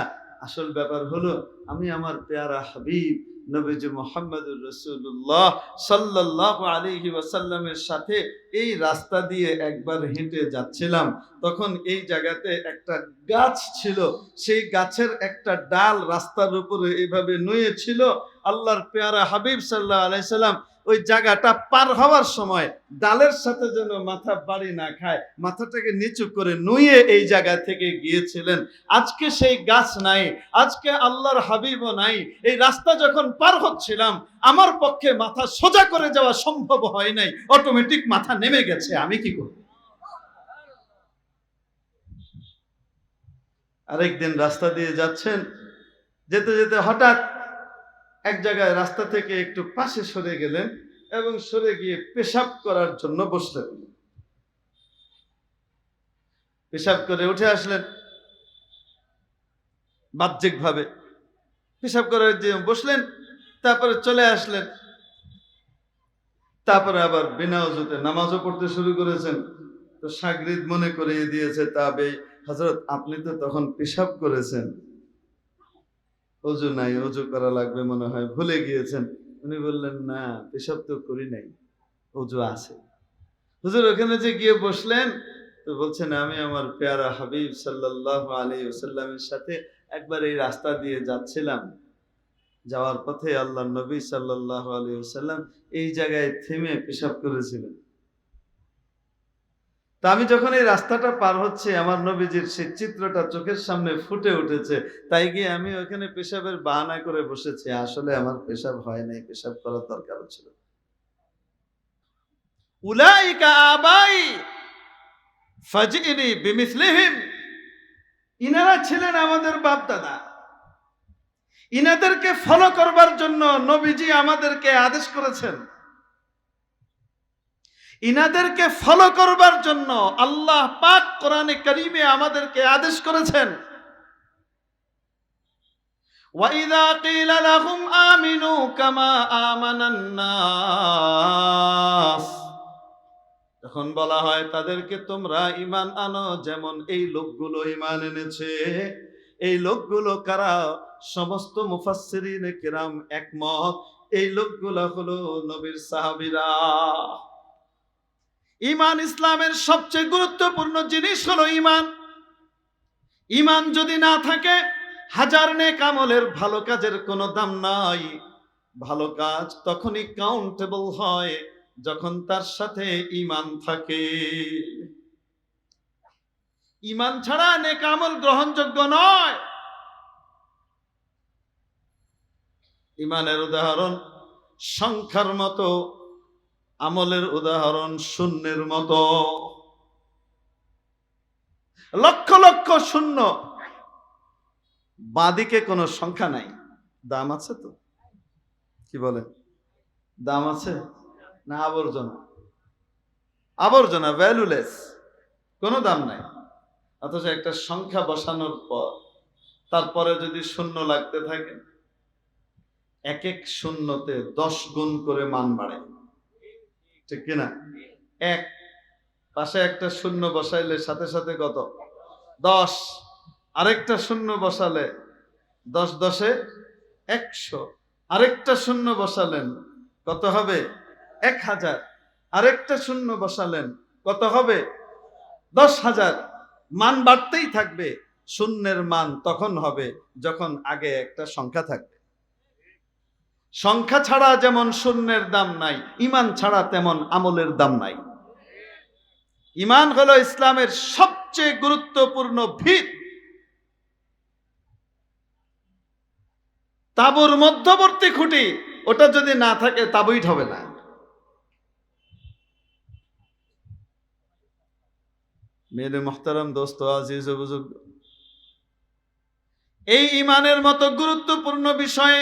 আসল ব্যাপার হলো আমি আমার পেয়ারা হাবিব নবীজি মুহাম্মদুর রাসূলুল্লাহ সাল্লাল্লাহু আলাইহি ওয়াসাল্লামের সাথে এই রাস্তা দিয়ে একবার হেঁটে যাচ্ছিলাম, তখন এই জায়গাতে একটা গাছ ছিল, সেই গাছের একটা ডাল রাস্তার উপরে এইভাবে নুয়ে ছিল। আল্লাহর পেয়ারা হাবিব সাল্লাল্লাহু আলাইহি সাল্লাম ওই জায়গাটা পার হওয়ার সময় ডালের সাথে যেন মাথা বাড়ি না খায়, মাথাটাকে নিচু করে নুয়ে এই জায়গা থেকে গিয়েছিলেন। আজকে সেই গাছ নাই, আজকে আল্লাহর হাবিবও নাই। এই রাস্তা যখন পার হচ্ছিলাম আমার পক্ষে মাথা সোজা করে যাওয়া সম্ভব হয় নাই, অটোমেটিক মাথা নেমে গেছে, আমি কি করব? আরেকদিন রাস্তা দিয়ে যাচ্ছেন, যেতে যেতে হঠাৎ এক জায়গায় রাস্তা থেকে একটু পাশে সরে গেলেন এবং সরে গিয়ে পেশাব করার জন্য বসলেন। পেশাব করে উঠে আসলেন, বাহ্যিকভাবে পেশাব করার জন্য বসলেন, তারপরে চলে আসলেন, তারপরে আবার বিনা ওযুতে নামাজও পড়তে শুরু করেছেন। তো শাগরিদ মনে করিয়ে দিয়েছে, তাবে হযরত আপনি তো তখন পেশাব করেছেন, ওযু নাই, ওযু করা লাগবে মনে হয়, ভুলে গিয়েছেন। উনি বললেন না, পেশাব তো করি নাই, ওযু আছে। হুজুর ওখানে যে গিয়ে বসলেন, তো বলছেন আমি আমার পেয়ারা হাবিব সাল্লাল্লাহু আলাইহি ওয়াসাল্লামের সাথে একবার এই রাস্তা দিয়ে যাচ্ছিলাম, যাওয়ার পথে আল্লাহর নবী সাল্লাল্লাহু আলাইহি ওয়াসাল্লাম এই জায়গায় থেমে পেশাব করেছিলেন। তা আমি যখন এই রাস্তাটা পার হচ্ছে আমার নবীজির সেই চিত্রটা চোখের সামনে ফুটে উঠেছে, তাই গিয়ে আমি ওখানে পেশাবের বাহানা করে বসেছি, আসলে আমার পেশাব হয় নাই, পেশাব করার দরকার ছিল। উলাইকা আবাই ফাজিনি বিমিসলিহিম, ইনারা ছিলেন আমাদের বাপ দাদা, ইনাদেরকে ফলো করবার জন্য নবীজি আমাদেরকে আদেশ করেছেন। ইনাদেরকে ফলো করবার জন্য আল্লাহ পাক কোরআনে কারীমে আমাদেরকে আদেশ করেছেন। ওয়াইযা কিলা লাহুম আমিনু কামা আমানান নাস, যখন বলা হয় তাদেরকে তোমরা ঈমান আনো যেমন এই লোকগুলো ঈমান এনেছে। এই লোকগুলো কারা? সমস্ত মুফাসসিরিনে কিরাম একমত, এই লোকগুলো হলো নবীর সাহাবীরা। ঈমান ইসলামের সবচেয়ে গুরুত্বপূর্ণ জিনিস হলো ঈমান। ঈমান যদি না থাকে হাজার নেক আমলের ভালো কাজের কোনো দাম নাই। ভালো কাজ তখনই কাউন্টেবল হয় যখন তার সাথে ঈমান থাকে। ঈমান ছাড়া নেক আমল গ্রহণযোগ্য নয়। ঈমানের উদাহরণ সংখ্যার মতো, আমলের উদাহরণ শূন্যের মতো। লক্ষ লক্ষ শূন্য, বাদিকে কোনো সংখ্যা নাই, দাম আছে তো? কি বলেন, দাম আছে না? আবর্জনা, আবর্জনা, ভ্যালুলেস, কোনো দাম নাই। অথচ একটা সংখ্যা বসানোর পর তারপরে যদি শূন্য লাগতে থাকে, এক এক শূন্যতে 10 গুণ করে মান বাড়ে, ঠিক কিনা? এক পাশে একটা শূন্য বসাইলে সাথে সাথে কত? 10। আরেকটা শূন্য বসালে 10 10 এ 100। আরেকটা শূন্য বসালেন, কত হবে? 1000। আরেকটা শূন্য বসালেন, কত হবে? 10,000। মান বাড়তেই থাকবে। শূন্যের মান তখন হবে যখন আগে একটা সংখ্যা থাকবে। সংখ্যা ছাড়া যেমন শূন্যের দাম নাই, ঈমান ছাড়া তেমন আমলের দাম নাই। ঈমান হলো ইসলামের সবচেয়ে গুরুত্বপূর্ণ ভিত। তাঁবুর মধ্যবর্তী খুঁটি, ওটা যদি না থাকে তাঁবুই হবে না। মেরে মুহতারাম দোস্ত আজিজ ও বুজুর্গ, এই ঈমানের মতো গুরুত্বপূর্ণ বিষয়ে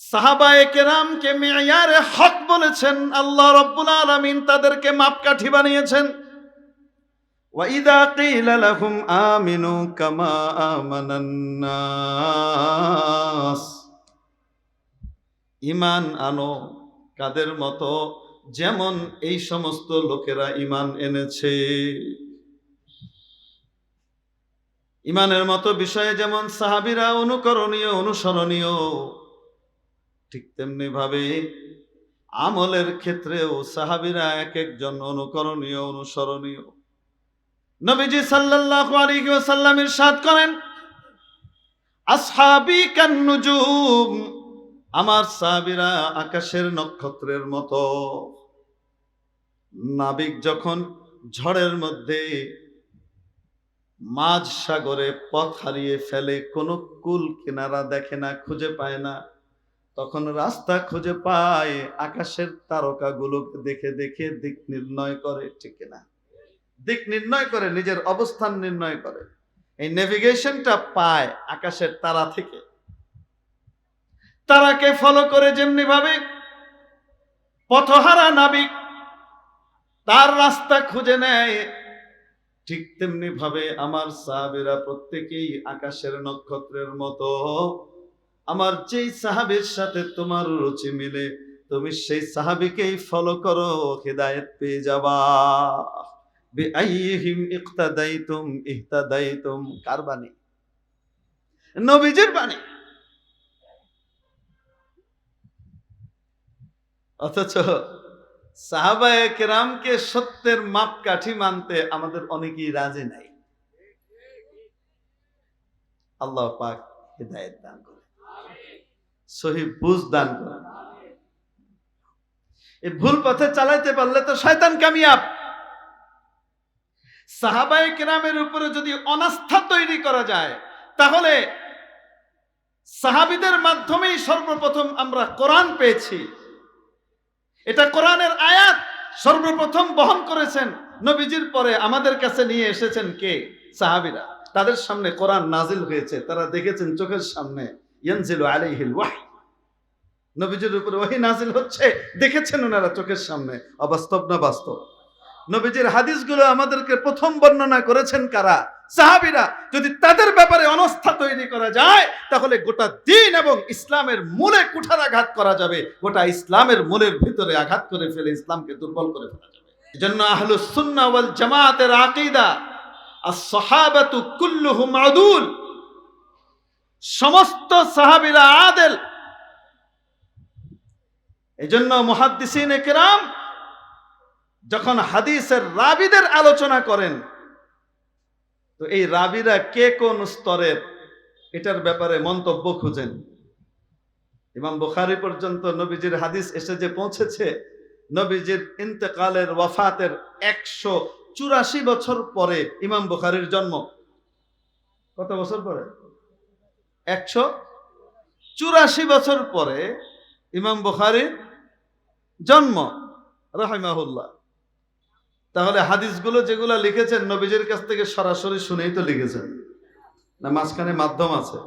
সাহাবায়ে কেরামকে মেয়ারে হক বলেছেন আল্লাহ রাব্বুল আলামিন, তাদেরকে মাপকাঠি বানিয়েছেন। ওয়াইদা কিলা লাহুম আমিনু কামা আমানান নাস, ঈমান আনো কাদের মতো? যেমন এই সমস্ত লোকেরা ঈমান এনেছে। ঈমানের মতো বিষয়ে যেমন সাহাবীরা অনুকরণীয়, অনুসরণীয়, ঠিক তেমনি ভাবে আমলের ক্ষেত্রেও সাহাবীরা এক একজন অনুকরণীয়, অনুসরণীয়। নবীজি সাল্লাল্লাহু আলাইহি ওয়াসাল্লাম ইরশাদ করেন, আসহাবী কান নুজুম, আমার সাহাবীরা আকাশের নক্ষত্রের মতো। নাবিক যখন ঝড়ের মধ্যে মাঝ সাগরে পথ হারিয়ে ফেলে, কোনো কুল কিনারা দেখে না, খুঁজে পায় না, তখন রাস্তা খুঁজে পায় আকাশের তারকাগুলোকে দেখে দেখে দিক নির্ণয় করে, ঠিক না? দিক নির্ণয় করে, নিজের অবস্থান নির্ণয় করে। এই নেভিগেশনটা পায় আকাশের তারা থেকে। তারাকে ফলো করে যেমনি ভাবে পথহারা নাবিক তার রাস্তা খুঁজে নেয়, ঠিক তেমনি ভাবে আমার সাহাবীরা প্রত্যেকেই আকাশের নক্ষত্রের মতো। আমার যেই সাহাবীর সাথে তোমার রুচি মিলে, তুমি সেই সাহাবীকেই ফলো করো, হিদায়াত পেয়ে যাবা। বিআইহিম ইক্তাদাইতুম ইহতাদাইতুম, কার বাণী? নবীজির বাণী। অথচ সাহাবায়ে কেরামকে সত্যের মাপকাঠি মানতে আমাদের অনেকেই রাজি নাই। আল্লাহ পাক হিদায়াত দান করে, সহি বুঝ দান করে। এই ভুল পথে চালাইতে পারলে তো শয়তান কামিয়াব। সাহাবায়ে কেরামের উপরে যদি অনাস্থা তৈরি করা যায়, তাহলে সাহাবীদের মাধ্যমেই সর্বপ্রথম আমরা কোরআন পেয়েছি। এটা কোরআনের আয়াত সর্বপ্রথম বহন করেছেন নবীজির পরে আমাদের কাছে নিয়ে এসেছেন কে? সাহাবীরা। তাদের সামনে কোরআন নাজিল হয়েছে, তারা দেখেছেন চোখের সামনে, ইয়ানজিলু আলাইহিল ওয়াহী, নবীজির উপরে ওহী নাজিল হচ্ছে, দেখেছেন ওনারা চোখের সামনে। অবাস্তব না বাস্তব? নবীজির হাদিসগুলো আমাদেরকে প্রথম বর্ণনা করেছেন কারা? সাহাবীরা। যদি তাদের ব্যাপারে অনাস্থা তৈরি করা যায়, তাহলে গোটা দ্বীন এবং ইসলামের মূলে কুঠারাঘাত করা যাবে, গোটা ইসলামের মূলের ভিতরে আঘাত করে ফেলে ইসলামকে দুর্বল করে ফেলা যাবে। এজন্য আহলুস সুন্নাহ ওয়াল জামাতের আকীদা, আস-সাহাবাতু কুল্লুহুম আদুল, সমস্ত সাহাবীরা আদেল। এজন্য মুহাদ্দিসিনে কেরাম যখন হাদিসের রাবীদের আলোচনা করেন, তো এই রাবীরা কে কোন স্তরের, এটার ব্যাপারে মন্তব্য খুঁজেন। ইমাম বুখারী পর্যন্ত নবীজির হাদিস এসে যে পৌঁছেছে, নবীজির ইন্তেকালের, ওয়াফাতের 184 বছর পরে ইমাম বুখারীর জন্ম। কত বছর পরে? 184 বছর পরে ইমাম বুখারীর জন্ম, রাহিমাহুল্লাহ। তাহলে হাদিসগুলো যেগুলো লিখেছেন নবীজির কাছ থেকে সরাসরি শুনেই তো লিখেছেন, না মাঝখানে মাধ্যম আছে?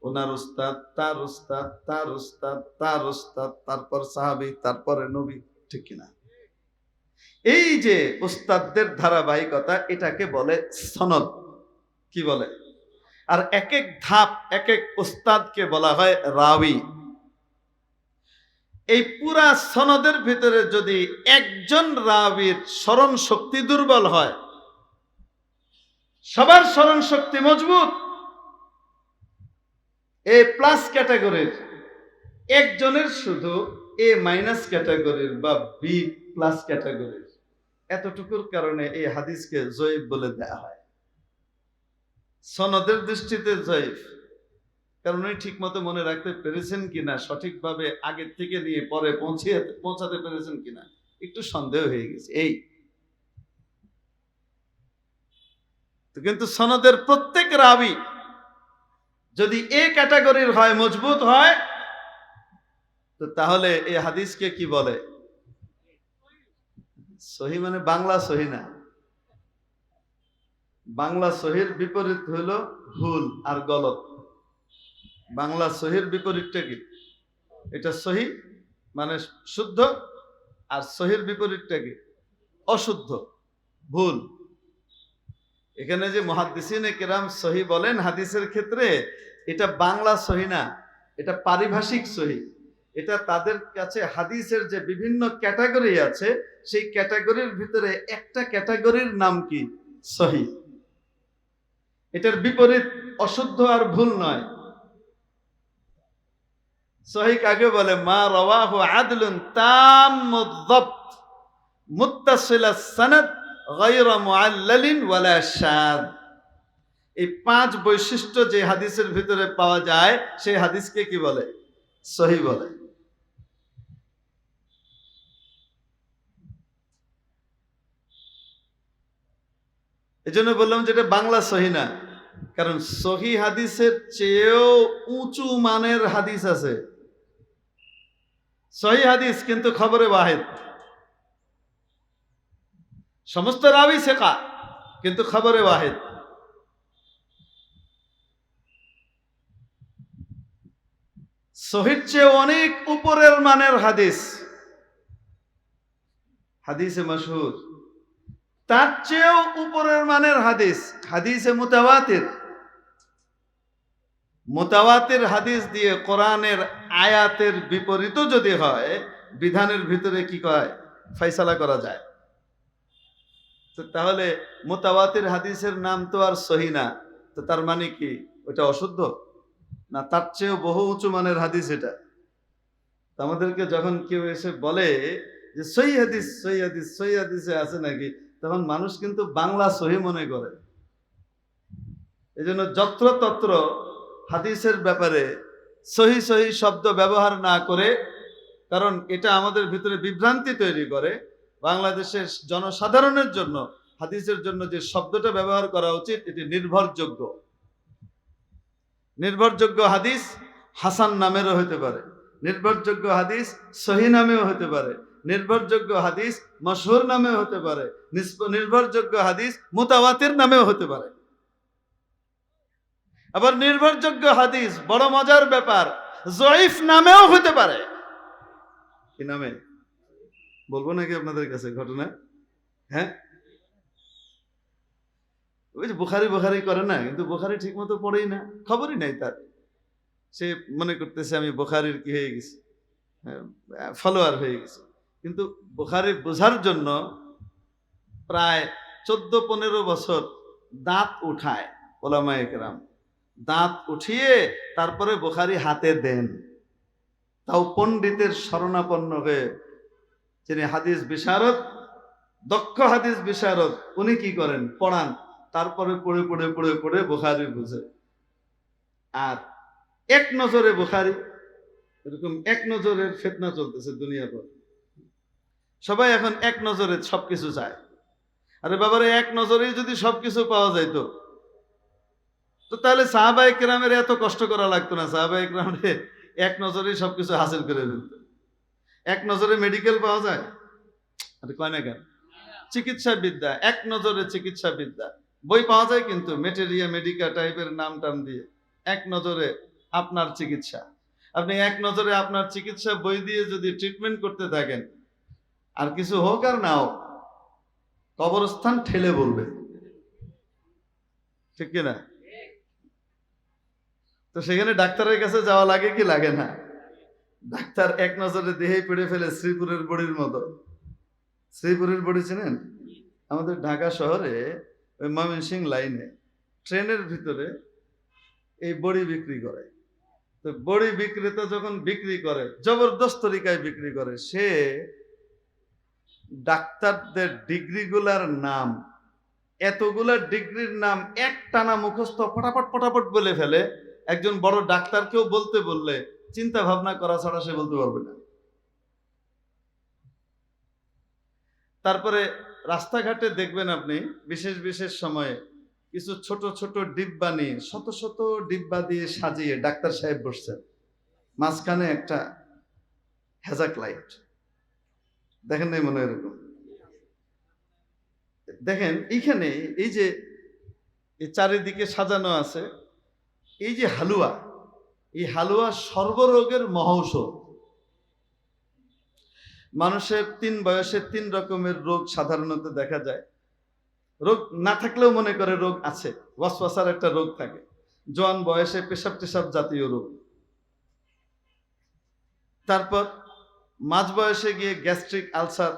ওনার উস্তাদ, তার উস্তাদ, তার উস্তাদ, তার উস্তাদ, তারপর সাহাবী, তারপরে নবী, ঠিক কিনা? এই যে উস্তাদদের ধারাবাহিকতা, এটাকে বলে সনদ। কি বলে? আর এক এক ধাপ, এক এক উস্তাদকে বলা হয় রাবী। এই পুরা সনদের ভিতরে যদি একজন রাবীর স্মরণ শক্তি দুর্বল হয়, সবার স্মরণ শক্তি মজবুত, এ প্লাস ক্যাটাগরির, একজনের শুধু এ মাইনাস ক্যাটাগরির বা বি প্লাস ক্যাটাগরির, এতটুকুর কারণে এই হাদিসকে জয়ীফ বলে দেয়া হয়। সনদের দৃষ্টিতে জয়ীফ, কারণ উনি ঠিক মতো মনে রাখতে পেরেছেন কিনা, সঠিকভাবে আগের থেকে নিয়ে পরে পৌঁছাতে পেরেছেন কিনা একটু সন্দেহ হয়ে গেছে এই। কিন্তু সনদের প্রত্যেক রাবী যদি এ ক্যাটাগরির হয়, মজবুত হয়, তো তাহলে এই হাদিসকে কি বলে? সহি। মানে বাংলা সহি না, বাংলা সহির বিপরীত হইল ভুল আর গলত। বাংলা সহির বিপরীতটা কি? এটা সহি মানে শুদ্ধ, আর সহির বিপরীতটা কি? অশুদ্ধ, ভুল। এখানে যে মুহাদ্দিসিনে কেরাম সহি বলেন হাদিসের ক্ষেত্রে, এটা বাংলা সহি না, এটা পারিভাষিক সহি। এটা তাদের কাছে হাদিসের যে বিভিন্ন ক্যাটাগরি আছে, সেই ক্যাটাগরির ভিতরে একটা ক্যাটাগরির নাম কি? সহি। এটার বিপরীত অশুদ্ধ আর ভুল নয়। সহি কাকে বলে? মা রাওয়াহু আদলুন তাম্মুদ যাবত মুত্তাসিলাস সানাদ গায়রা মুআল্লালিন ওয়ালা শায। এই 5 বৈশিষ্ট্য যে হাদিসের ভিতরে পাওয়া যায়, সেই হাদিসকে কি বলে? সহি বলে। এজন্য বললাম যে এটা বাংলা সহি না, কারণ সহি হাদিসের চেয়েও উঁচু মানের হাদিস আছে। সহি হাদিস কিন্তু খবরে ওয়াহিদ, সমস্ত রাবী সিকা, কিন্তু খবরে ওয়াহিদ। সহির চেয়ে অনেক উপরের মানের হাদিস, হাদিসে মাশহুর, তার চেয়েও উপরের মানের হাদিস, হাদিসে মুতাওয়াতির। মুতাওয়াতির হাদিস দিয়ে কোরআনের আয়াতের বিপরীতও যদি হয়, বিধানের ভিতরে কি কয়? ফয়সালা করা যায়। তো তাহলে মুতাওয়াতির হাদিসের নাম তো আর সহি না, তো তার মানে কি ওটা অশুদ্ধ না? তার চেয়েও বহু উঁচু মানের হাদিস এটা। আমাদেরকে যখন কেউ এসে বলে যে সহি হাদিস, সহি হাদিস, সহি হাদিসে আছে নাকি, তখন মানুষ কিন্তু বাংলা সহি মনে করে। এই জন্য যত্রতত্র হাদিসের ব্যাপারে সহি সহি শব্দ ব্যবহার না করে, কারণ এটা আমাদের ভিতরে বিভ্রান্তি তৈরি করে। বাংলাদেশের জনসাধারণের জন্য হাদিসের জন্য যে শব্দটা ব্যবহার করা উচিত, এটি নির্ভরযোগ্য। নির্ভরযোগ্য হাদিস হাসান নামেরও হতে পারে, নির্ভরযোগ্য হাদিস সহি নামেও হতে পারে, নির্ভরযোগ্য হাদিস মশহুর নামেও হতে পারে, নির্ভরযোগ্য হাদিস মুতাওয়াতির নামেও হতে পারে। আবার নির্ভরযোগ্য হাদিস, বড় মজার ব্যাপার, জয়ীফ নামেও হতে পারে। কি নামে বলবো নাকি আপনাদের কাছে ঘটনা? হ্যাঁ, ওই যে বুখারি বুখারি করে না, কিন্তু বুখারি ঠিক মতো পড়েই না, খবরই নাই তার। সে মনে করতেছে আমি বুখারির কি হয়ে গেছি, ফলোয়ার হয়ে গেছে। কিন্তু বুখারি বোঝার জন্য প্রায় 14-15 বছর দাঁত উঠায় ওলামায়ে কেরাম, দাঁত উঠিয়ে তারপরে বুখারি হাতে দেন। তাও পণ্ডিতের শরণাপন্ন হয়ে, যিনি হাদিস বিশারদ, দক্ষ হাদিস বিশারদ, উনি কি করেন? পড়ান, তারপরে পড়ে পড়ে পড়ে পড়ে বুখারি বুঝে। আর এক নজরে বুখারি, এরকম এক নজরের ফিতনা চলতেছে দুনিয়া ভর। সবাই এখন এক নজরে সবকিছু চায়। আরে বাবারে, এক নজরেই যদি সবকিছু পাওয়া যাইতো, তো তাহলে সাহাবায়ে কেরামের এত কষ্ট করা লাগতো না। সাহাবায়ে কেরামরে এক নজরেই সবকিছু হাসিল করে ফেলত। এক নজরে মেডিকেল পাওয়া যায়, আরে কয় না কেন? চিকিৎসা বিদ্যা, এক নজরে চিকিৎসা বিদ্যা, বই পাওয়া যায় কিন্তু মেটেরিয়া মেডিকা টাইপের নাম টাম দিয়ে। এক নজরে আপনার চিকিৎসা, আপনি এক নজরে আপনার চিকিৎসা বই দিয়ে যদি ট্রিটমেন্ট করতে থাকেন, আর কিছু হোক আর না হোক, কবরস্থান ঠেলে বলবে, ঠিক কিনা? তো সেখানে ডাক্তারের কাছে যাওয়া লাগে কি লাগে না? ডাক্তার এক নজরে দেহেই পেড়ে ফেলে শ্রীপুরের বড়ির মতো। শ্রীপুরের বড়ি চেনেন? আমাদের ঢাকা শহরে ওই ময়মনসিংহ লাইনে ট্রেনের ভিতরে এই বড়ি বিক্রি করে। তো বড়ি বিক্রেতা যখন বিক্রি করে, জবরদস্ত তরিকায় বিক্রি করে, সে ডাক্তারদের ডিগ্রিগুলার নাম, এতগুলা ডিগ্রির নাম এক টানা মুখস্থ ফটাফট ফটাফট বলে ফেলে। একজন বড় ডাক্তারকেও বলতে বললে চিন্তা ভাবনা করা ছাড়া সে বলতে পারবে না। তারপরে রাস্তাঘাটে দেখবেন আপনি বিশেষ বিশেষ সময়ে কিছু ছোট ছোট ডিব্বা নিয়ে, শত শত ডিব্বা দিয়ে সাজিয়ে ডাক্তার সাহেব বসছেন, মাঝখানে একটা হ্যাজাক লাইট। দেখেন নাই মনে এরকম? দেখেন এইখানে এই যে এই চারিদিকে সাজানো আছে এই যে হালুয়া, এই হালুয়া সর্বরোগের মহৌষধ। মানুষের 3 বয়সে 3 রকমের রোগ সাধারণত দেখা যায়। রোগ না থাকলেও মনে করে রোগ আছে। ওয়াসওয়াসার একটা রোগ থাকে, জোয়ান বয়সে পেশাব টেশাব জাতীয় রোগ। তারপর মাঝ বয়সে গিয়ে গ্যাস্ট্রিক আলসার,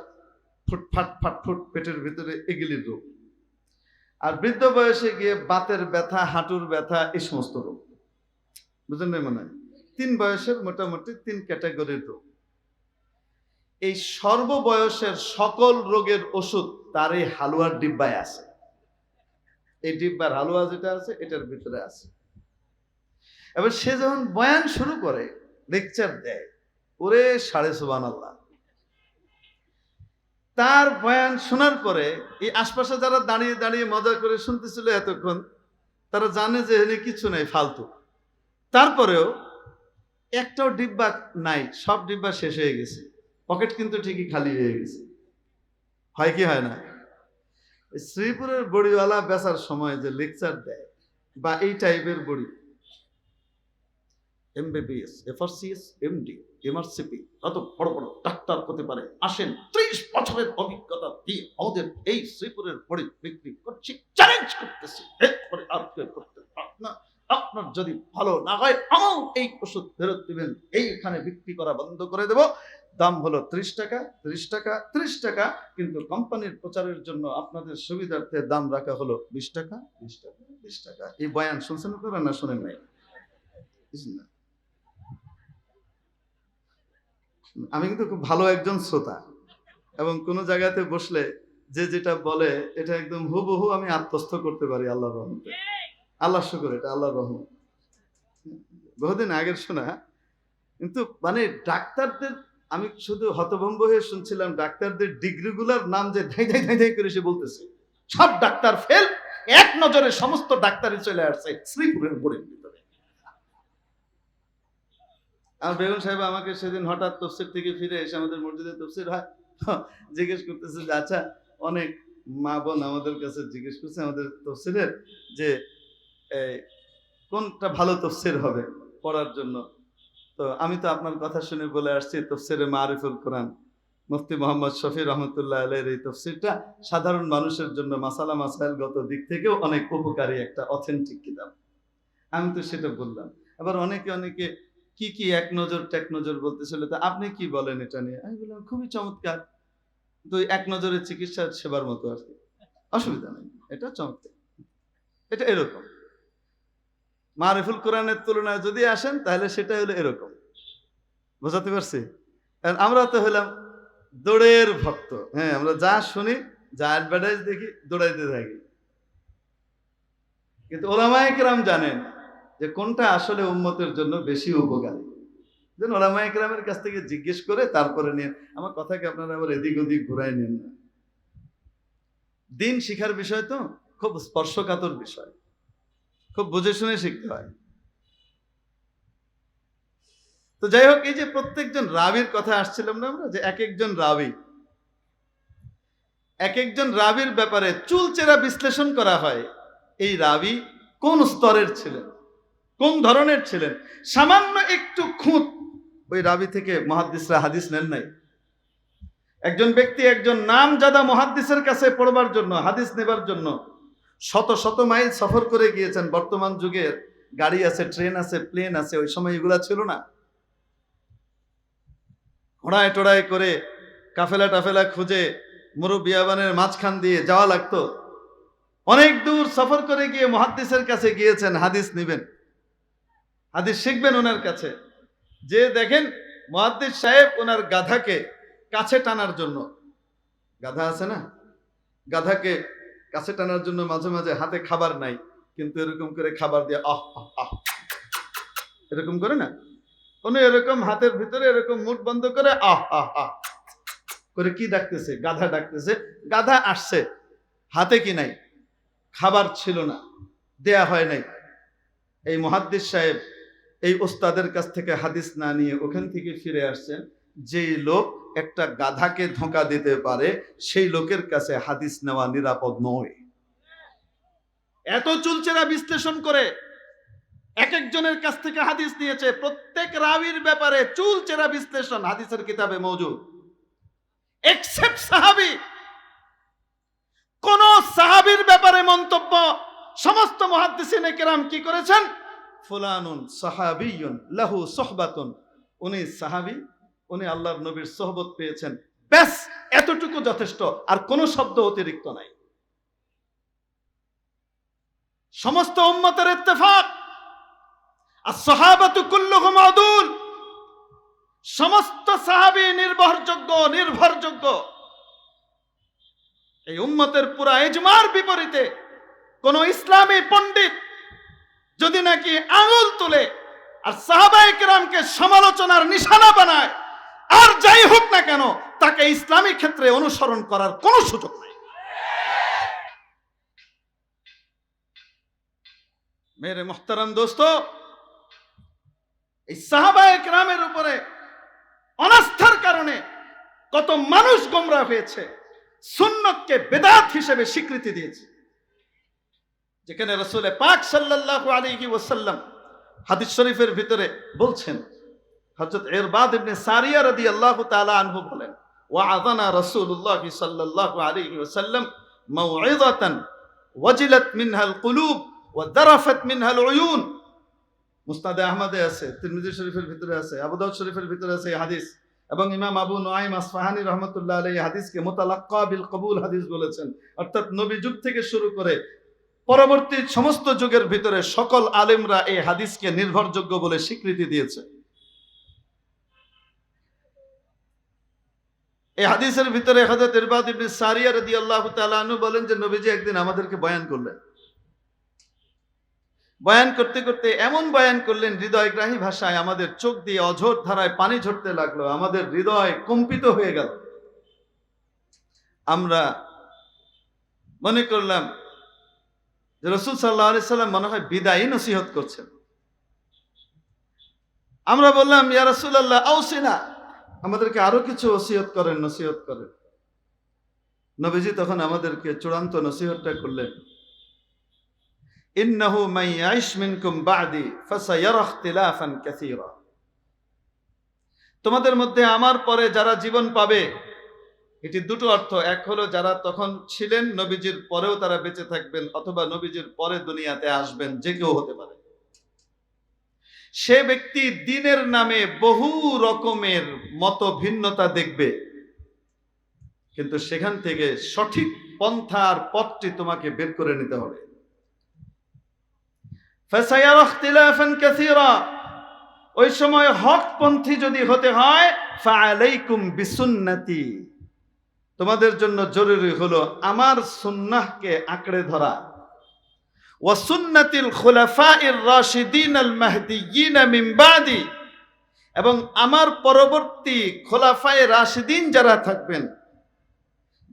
ফুটফাট ফাটফুট পেটের ভিতরে এগুলির রোগ। আর বৃদ্ধ বয়সে গিয়ে বাতের ব্যথা, হাঁটুর ব্যথা, এই সমস্ত রোগ। বুঝলেন না? মনে হয় 3 বয়সের মোটামুটি 3 ক্যাটাগরির রোগ। এই সর্ববয়সের সকল রোগের ওষুধ তার এই হালুয়ার ডিব্বায় আছে। এই ডিব্বার হালুয়া যেটা আছে এটার ভিতরে আছে। এবার সে যখন বয়ান শুরু করে, লেকচার দেয়, ওরে সাড়ে সুবহানাল্লাহ। তার বয়ান শোনার পরে এই আশপাশে যারা দাঁড়িয়ে দাঁড়িয়ে মজা করে শুনতেছিল এতক্ষণ, তারা জানে যে এখানে কিছু নাই, ফালতু। তারপরেও একটাও ডিব্বা নাই, সব ডিব্বা শেষ হয়ে গেছে, পকেট কিন্তু ঠিকই খালি হয়ে গেছে। হয় কি হয় না? শ্রীপুরের বড়িওয়ালা বেচার সময় যে লেকচার দেয় বা এই টাইপের বড়ি, এমবিবিএস, এফআরসিএস, এমডি, এমআরসিপি, অত বড় বড় ডাক্তার হতে পারে, আসেন 30 বছরের অভিজ্ঞতা দিয়ে আমাদের এই শ্রীপুরের বড়ি বিক্রি করছি, চ্যালেঞ্জ করতেছি, এরপরে আর কেউ করতে পারবে না। আপনার যদি ভালো না হয় আমার এই ওষুধ ফেরত দিবেন, এইখানে বিক্রি করা বন্ধ করে দেব। দাম হলো 30 টাকা, 30 টাকা, 30 টাকা, কিন্তু কোম্পানির প্রচারের জন্য আপনাদের সুবিধার্থে দাম রাখা হলো 20 টাকা, 20 টাকা, 20 টাকা। এই বয়ান শুনছেন আপনারা না শোনেন নাই? না, আমি কিন্তু খুব ভালো একজন শ্রোতা, এবং কোনো জায়গাতে বসলে যে যেটা বলে এটা একদম হুবহু আমি আত্মস্থ করতে পারি আল্লাহর রহমতে। আল্লাহ শুকর, এটা আল্লাহর রহমত। বহুদিন আগের শোনা, কিন্তু মানে ডাক্তারদের, আমি শুধু হতভম্ব হয়ে শুনছিলাম, ডাক্তারদের ডিগ্রিগুলার নাম যে ধাই ধাই ধাই ধাই করে সে বলতেছে, সব ডাক্তার ফেল, এক নজরে সমস্ত ডাক্তারই চলে আসছে শ্রীপুরের বড়ির ভিতরে। আর বেগম সাহেব আমাকে সেদিন হঠাৎ তফসির থেকে ফিরে এসে, আমাদের মসজিদে তফসির হয়, জিজ্ঞেস করতেছে যে আচ্ছা, অনেক মা বোন আমাদের কাছে জিজ্ঞেস করছে আমাদের তফসিরের যে কোনটা ভালো তফসির হবে পড়ার জন্য। তো আমি তো আপনার কথা শুনে বলে আসছি তফসিরে মারিফুল কোরআন, মুফতি মোহাম্মদ শফি রহমতুল্লাহ আলাইহির এই তফসিরটা সাধারণ মানুষের জন্য মাসালা মাসাইলগত দিক থেকেও অনেক উপকারী একটা অথেন্টিক কিতাব। আমি তো সেটা বললাম। আবার অনেকে অনেকে কি কি এক নজর টেক নজর বলতেছিল, তো আপনি কি বলেন এটা নিয়ে? আমি বললাম খুবই চমৎকার, তো এক নজরের চিকিৎসা সেবার মতো আর কি, অসুবিধা নেই, এটা চমৎকার। এটা এরকম মারিফুল কোরআনের তুলনায় যদি আসেন তাহলে সেটা হলো এরকম। বোঝাতে পারছি? আমরা তো হলাম দৌড়ের ভক্ত। হ্যাঁ, আমরা যা শুনি, যা অ্যাডভার্টাইজ দেখি, দৌড়াইতে থাকি। কিন্তু ওলামায়ে কেরাম জানেন যে কোনটা আসলে উম্মতের জন্য বেশি উপকারী। যেন ওলামায়ে কেরামের কাছ থেকে জিজ্ঞেস করে তারপরে নিন। আমার কথাকে আপনারা আবার এদিক ওদিক ঘুরাই নেন না। দিন শিখার বিষয় তো খুব স্পর্শকাতর বিষয়, খুব বুঝে শুনে শিখতে হয়। তো যাই হোক, এই যে প্রত্যেকজন রাবির কথা আসছিলাম না আমরা, যে এক একজন রাবির ব্যাপারে চুলচেরা বিশ্লেষণ করা হয়। এই রাবি কোন স্তরের ছিলেন, কোন ধরনের ছিলেন, সামান্য একটু খুঁত ওই রাবি থেকে মুহাদ্দিসরা হাদিস নেন নাই। একজন ব্যক্তি একজন নামজাদা মুহাদ্দিসের কাছে পড়বার জন্য, হাদিস নেবার জন্য শত শত মাইল সফর করে গিয়েছেন। বর্তমান যুগের গাড়ি আছে, ট্রেন আছে, প্লেন আছে, ওই সময় এগুলা ছিল না। ঘোড়ায় টোড়ায় করে কাফেলা টাফেলা খুঁজে মুরব্বিয়াবানের মাঝখান দিয়ে যাওয়া লাগতো। অনেক দূর সফর করে গিয়ে মুহাদ্দিসের কাছে গিয়েছেন, হাদিস নেবেন, হাদিস শিখবেন ওনার কাছে। যে দেখেন মুহাদ্দিস সাহেব ওনার গাধাকে কাছে টানার জন্য, গাধা আছে না, গাধাকে কাছে টানার জন্য মাঝে মাঝে হাতে খাবার নাই, কিন্তু এরকম করে খাবার দিয়ে আহ আহ আহ এরকম করে না, উনি এরকম হাতের ভিতরে এরকম মুখ বন্ধ করে আহ আহ আহ করে কি ডাকতেছে, গাধা ডাকতেছে। গাধা আসছে, হাতে কি নাই, খাবার ছিল না, দেয়া হয় নাই। এই মুহাদ্দিস সাহেব এই ওস্তাদের কাছ থেকে হাদিস না নিয়ে ওখান থেকে ফিরে আসছেন। যেই লোক একটা গাধাকে ধোঁকা দিতে পারে সেই লোকের কাছে হাদিস নেওয়া নিরাপদ নয়। এত চুলচেরা বিশ্লেষণ করে এক একজনের কাছ থেকে হাদিস নিয়েছে, প্রত্যেক রাবীর ব্যাপারে চুলচেরা বিশ্লেষণ হাদিসের কিতাবে মওজুদ, এক্সেপ্ট সাহাবী। কোন সাহাবীর ব্যাপারে মন্তব্য সমস্ত মুহাদ্দিসিনে কেরাম কি করেছেন, ফুলানুন সাহাবিয়ুন লাহু সুহবাতুন, উনি সাহাবী, উনি আল্লাহর নবীর সোহবত পেয়েছেন, ব্যাস এতটুকু যথেষ্ট, আর কোন শব্দ অতিরিক্ত নাই। সমস্ত উম্মতের ইত্তেফাক, as-সাহাবাতু কুল্লুহুম আদুল, সমস্ত সাহাবী নির্ভরযোগ্য। এই উম্মতের পুরা ইজমার বিপরীতে কোন ইসলামী পণ্ডিত যদি নাকি আঙুল তুলে আর সাহাবায়ে কেরামকে সমালোচনার নিশানা বানায়, আর যাই হোক না কেন, তাকে ইসলামী ক্ষেত্রে অনুসরণ করার কোনো সুযোগ নেই। মেরে মুহতারাম দোস্ত, এই সাহাবায়ে কেরামের উপরে অনাস্থার কারণে কত মানুষ গোমরাহ হয়েছে, সুন্নতকে বেদাত হিসেবে স্বীকৃতি দিয়েছে। যেখানে রাসূল পাক সাল্লাল্লাহু আলাইহি ওয়াসাল্লাম হাদিস শরীফের ভিতরে বলছেন, হযরত ইরবাদ ইবনে সারিয়া রাদিয়াল্লাহু তাআলা আনহু বলেন, ওয়া'আযানা রাসূলুল্লাহ সাল্লাল্লাহু আলাইহি ওয়াসাল্লাম মাউইযাতান ওয়াজিলাত মিনহাল কুলুব ওয়া দারাফাত মিনহাল উয়ুন। মুসনাদে আহমদে আছে, তিরমিজি শরীফের ভিতরে আছে, আবু দাউদ শরীফের ভিতরে আছে এই হাদিস, এবং ইমাম আবু নুআইম আসফাহানী রাহমাতুল্লাহ আলাইহি হাদিসকে মুতালাক্কা বিল কবুল হাদিস বলেছেন। অর্থাৎ নবী যুগ থেকে শুরু করে পরবর্তী সমস্ত যুগের ভিতরে সকল আলেমরা এই হাদিসকে নির্ভরযোগ্য বলে স্বীকৃতি দিয়েছে। এই হাদিসের ভিতরে হযরত ইরবাদ ইবনে সারিয়া রাদিয়াল্লাহু তাআলা আনহু বলেন যে নবীজি একদিন আমাদেরকে বয়ান করলেন। বয়ান করতে করতে এমন বয়ান করলেন, হৃদয়গ্রাহী ভাষায় আমাদের চোখ দিয়ে অঝোর ধারায় পানি ঝরতে লাগলো, আমাদের হৃদয় কম্পিত হয়ে গেল। আমরা মনে করলাম যে রাসূল সাল্লাল্লাহু আলাইহি সাল্লাম মনে হয় বিদায়ী নসিহত করছেন। আমরা বললাম, ইয়া রাসূলুল্লাহ আওসিনা, আমাদেরকে আরো কিছু ওসিয়ত করেন, নসিহত করেন। নবীজি তখন আমাদেরকে চূড়ান্ত নসিহতটা করলেন, ইন্নাহু মান ইয়াইশ মিনকুম বা'দি ফাসায়ারা ইখতিলাফান কাসীরা, তোমাদের মধ্যে আমার পরে যারা জীবন পাবে, এটি দুটো অর্থ। এক হলো যারা তখন ছিলেন, নবীজির পরেও তারা বেঁচে থাকবেন, অথবা নবীজির পরে দুনিয়াতে আসবেন, যে কেউ হতে পারে। সে ব্যক্তি দ্বীনের নামে বহু রকমের মত ভিন্নতা দেখবে, কিন্তু সেখান থেকে সঠিক পন্থার পথটি তোমাকে বের করে নিতে হবে। ফাসায়ারা ইখতিলাফান কাসীরা, ওই সময় হকপন্থী যদি হতে হয়, ফাআলাইকুম বিসুন্নতি, তোমাদের জন্য জরুরি হলো আমার সুন্নাহকে আঁকড়ে ধরা, ওয়া সুন্নাতিল খুলাফাইর রাশিদিনাল মাহদিয়িন মিন বাদি, এবং আমার পরবর্তী খোলাফায়ে রাশিদিন যারা থাকবেন,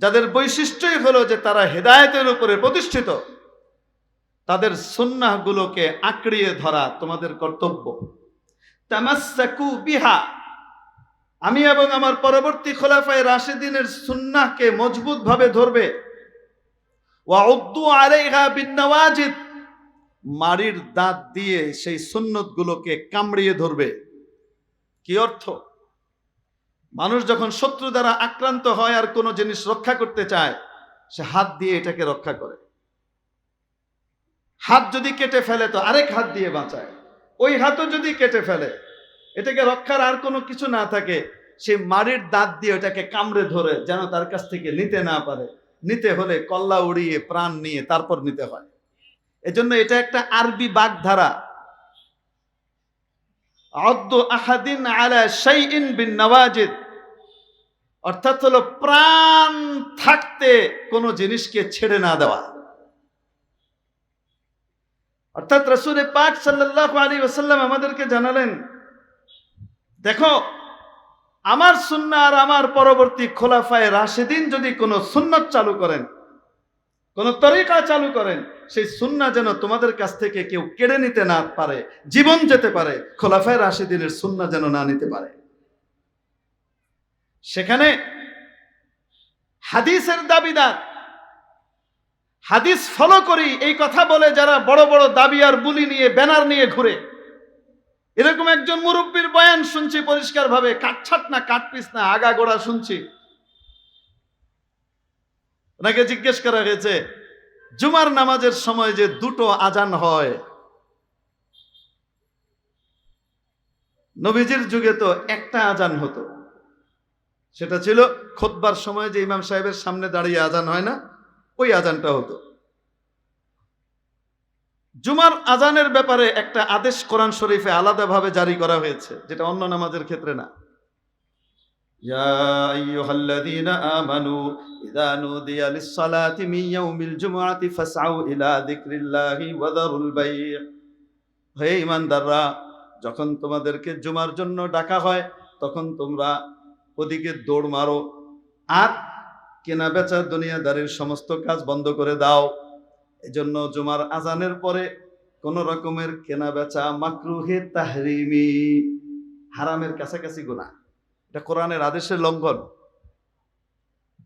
যাদের বৈশিষ্ট্যই হলো যে তারা হেদায়েতের উপরে প্রতিষ্ঠিত, তাদের সুন্নাহগুলোকে আঁকড়িয়ে ধরা তোমাদের কর্তব্য। তামাসসাকু বিহা, আমি এবং আমার পরবর্তী খোলাফায়ে রাশিদিনের সুন্নাহকে মজবুত ভাবে ধরবে। ওয়া উদ্দু আলাইহা বিন্নাওয়াজিদ, মারির দাঁত দিয়ে সেই সুন্নতগুলোকে কামড়িয়ে ধরবে। কি অর্থ? মানুষ যখন শত্রু দ্বারা আক্রান্ত হয় আর কোনো জিনিস রক্ষা করতে চায়, সে হাত দিয়ে এটাকে রক্ষা করে। হাত যদি কেটে ফেলে তো আরেক হাত দিয়ে বাঁচায়, ওই হাতও যদি কেটে ফেলে, এটাকে রক্ষার আর কোনো কিছু না থাকে, সেই মাড়ির দাঁত দিয়ে ওটাকে কামড়ে ধরে যেন তার কাছ থেকে নিতে না পারে। নিতে হলে কল্লা উড়িয়ে প্রাণ নিয়ে তারপর নিতে হয়। এজন্য এটা একটা আরবি বাগধারা, আদ্দু আহাদিন আলা শাইইন বিন নওয়াজিদ, অর্থাৎ হলো প্রাণ থাকতে কোনো জিনিসকে ছেড়ে না দেওয়া। অর্থাৎ রাসূল পাক সাল্লাল্লাহু আলাইহি ওয়াসাল্লাম আমাদেরকে জানালেন, দেখো আমার সুন্নাহ আর আমার পরবর্তী খোলাফায়ে রাশিদিন যদি কোনো সুন্নাত চালু করেন, কোন তরিকা চালু করেন, সেই সুন্নাহ যেন তোমাদের কাছ থেকে কেউ কেড়ে নিতে না পারে, জীবন যেতে পারে, খোলাফায়ে রাশিদিনের সুন্নাহ যেন না নিতে পারে। সেখানে হাদিসের দাবিদার, হাদিস ফলো করি এই কথা বলে যারা বড় বড় দাবি আর বুলি নিয়ে ব্যানার নিয়ে ঘুরে, এরকম একজন মুরব্বীর বয়ান শুনছি পরিষ্কার ভাবে, কাটছাট না কাটপিস না আগাগোড়া শুনছি। ওনাকে জিজ্ঞেস করা হয়েছে, জুমার নামাজের সময় যে দুটো আজান হয়, নবীজির যুগে তো একটা আজান হতো, সেটা ছিল খুতবার সময় যে ইমাম সাহেবের সামনে দাঁড়িয়ে আজান হয় না, ওই আজানটা হতো। জুমার আজানের ব্যাপারে একটা আদেশ কোরআন শরীফে আলাদাভাবে জারি করা হয়েছে, যেটা অন্য নামাজের ক্ষেত্রে না। ইয়া আইয়ুহাল্লাযীনা আমানু ইযা নুদিয়া লিস-সালাতি মিন ইয়াউমিল জুমআতি ফাসআউ ইলা যিকরিল্লাহি ওয়া যারুল বাই'। হে ঈমানদাররা, যখন তোমাদেরকে জুমার জন্য ডাকা হয় তখন তোমরা ওদিকে দৌড় মারো আর কেনা বেচা দুনিয়াদারির সমস্ত কাজ বন্ধ করে দাও। এজন্য জুমার আজানের পরে কোন রকমের কেনা বেচা মাকরুহে তাহরিমি, হারামের কাছাকাছি গুনাহ, এটা কোরআনের আদেশের লঙ্ঘন।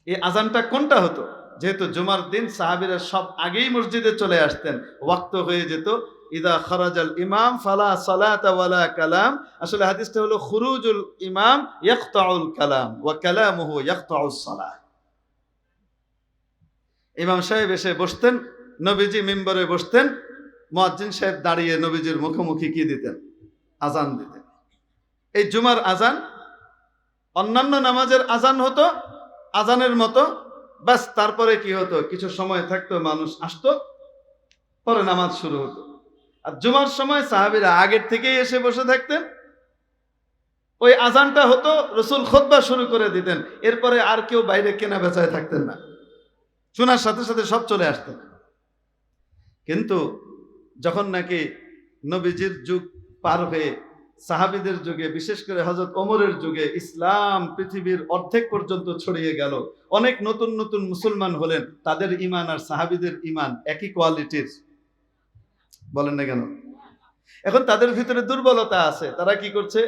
এই আজানটা কোনটা হতো? যেহেতু জুমার দিন সাহাবীরা সব আগেই মসজিদে চলে আসতেন, ওয়াক্ত হয়ে যেত, ইদা খারাজাল ইমাম ফালা সালাতা ওয়ালা কালাম। আসলে হাদিসটা হলো খুরুজুল ইমাম ইয়াকতাউল কালাম ওয়া কালামুহু ইয়াকতাউস সালাহ। ইমাম সাহেব এসে বসতেন, নবীজি মিম্বরে বসতেন, মুয়াজ্জিন সাহেব দাঁড়িয়ে নবীজির মুখোমুখি কি দিতেন? আজান দিতেন। এই জুমার আজান অন্যান্য নামাজের আজান হতো আজানের মতো, বাস তারপরে কি হতো, কিছু সময় থাকতো, মানুষ আসতো, পরে নামাজ শুরু হতো। আর জুমার সময় সাহাবীরা আগের থেকেই এসে বসে থাকতেন, ওই আজানটা হতো, রাসূল খুতবা শুরু করে দিতেন, এরপরে আর কেউ বাইরে কেনা বেচায় থাকতেন না, শোনার সাথে সাথে সব চলে আসতেন। কিন্তু যখন নাকি নবীজির যুগ পার হয়ে সাহাবীদের যুগে, বিশেষ করে হযরত ওমরের যুগে ইসলাম পৃথিবীর অর্ধেক পর্যন্ত ছড়িয়ে গেল, অনেক নতুন নতুন মুসলমান হলেন, তাদের ঈমান আর সাহাবীদের ঈমান একই কোয়ালিটির, বলেন না কেন? এখন তাদের ভিতরে দুর্বলতা আছে, তারা কি করছে,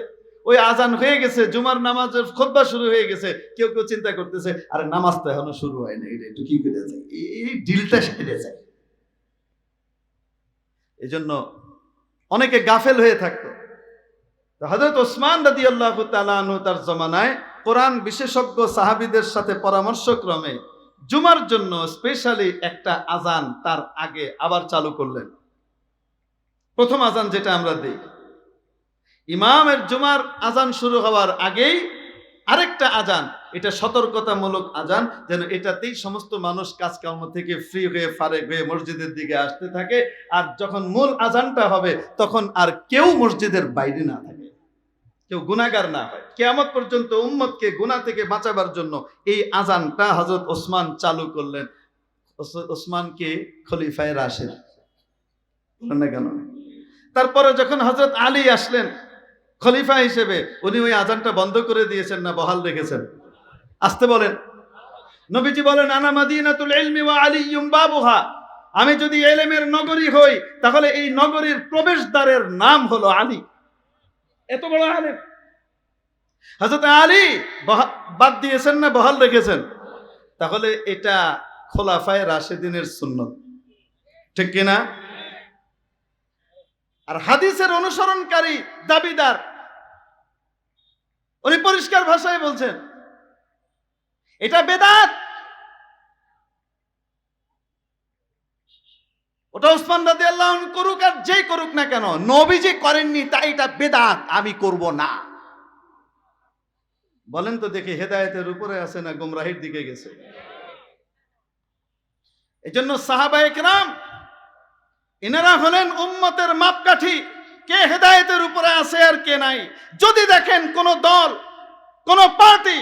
ওই আজান হয়ে গেছে, জুমার নামাজের খুতবা শুরু হয়ে গেছে, কেউ কেউ চিন্তা করতেছে আরে নামাজ তো এখনো শুরু হয় না, এটা একটু কি করে যায়, এই ডিলটা সেরে যায়। এই জন্য অনেকে গাফেল হয়ে থাকতো। হযরত ওসমান রাদিয়াল্লাহু তাআলা আনহু তার জমানায় কোরআন বিশেষজ্ঞ সাহাবীদের সাথে পরামর্শক্রমে জুমার জন্য স্পেশালি একটা আজান তার আগে আবার চালু করলেন। প্রথম আজান যেটা আমরা দিই, ইমামের জুমার আজান শুরু হওয়ার আগেই আরেকটা আজান, এটা সতর্কতামূলক আজান, যেন এটাতেই সমস্ত মানুষ কাজকর্ম থেকে ফ্রি হয়ে ফারেক হয়ে মসজিদের দিকে আসতে থাকে, আর যখন মূল আজানটা হবে তখন আর কেউ মসজিদের বাইরে না থাকে, কেউ গুনাহগার না হয়। কিয়ামত পর্যন্ত উম্মতকে গুনাহ থেকে বাঁচাবার জন্য এই আজানটা হযরত ওসমান চালু করলেন। ওসমানকে খলিফায়ে রাশিদ বলেন না কেন? তারপরে যখন হযরত আলী আসলেন খলিফা হিসেবে, উনি ওই আজানটা বন্ধ করে দিয়েছেন না বহাল রেখেছেন? আসতে বলেন। নবীজি বলেন আনা মাদিনাতুল ইলমি ওয়া আলিয়্যুম বাবুহা, আমি যদি ইলমের নগরী হই তাহলে এই নগরীর প্রবেশদ্বারের নাম হলো আলী। এত বড় আলেম হযরত আলী বাদ দিয়েছেন না বহাল রেখেছেন? তাহলে এটা খোলাফায়ে রাশিদিনের সুন্নাত, ঠিক কিনা? আর হাদিসের অনুসরণকারী দাবিদার উনি পরিষ্কার ভাষায় বলছেন এটা বেদাত, ওটা ওসমান রাদিয়াল্লাহু আনহু করুক আর যেই করুক না কেন, নবীজি করেননি তাই এটা বেদাত, আমি করব না। বলেন তো দেখি, হেদায়েতের উপরে আছে না গুমরাহির দিকে গেছে? এজন্য সাহাবায়ে কেরাম এনারা হলেন উম্মতের মাপকাঠি, কে হেদায়েতের উপরে আছে আর কে নাই। যদি দেখেন কোন দল, কোন পার্টি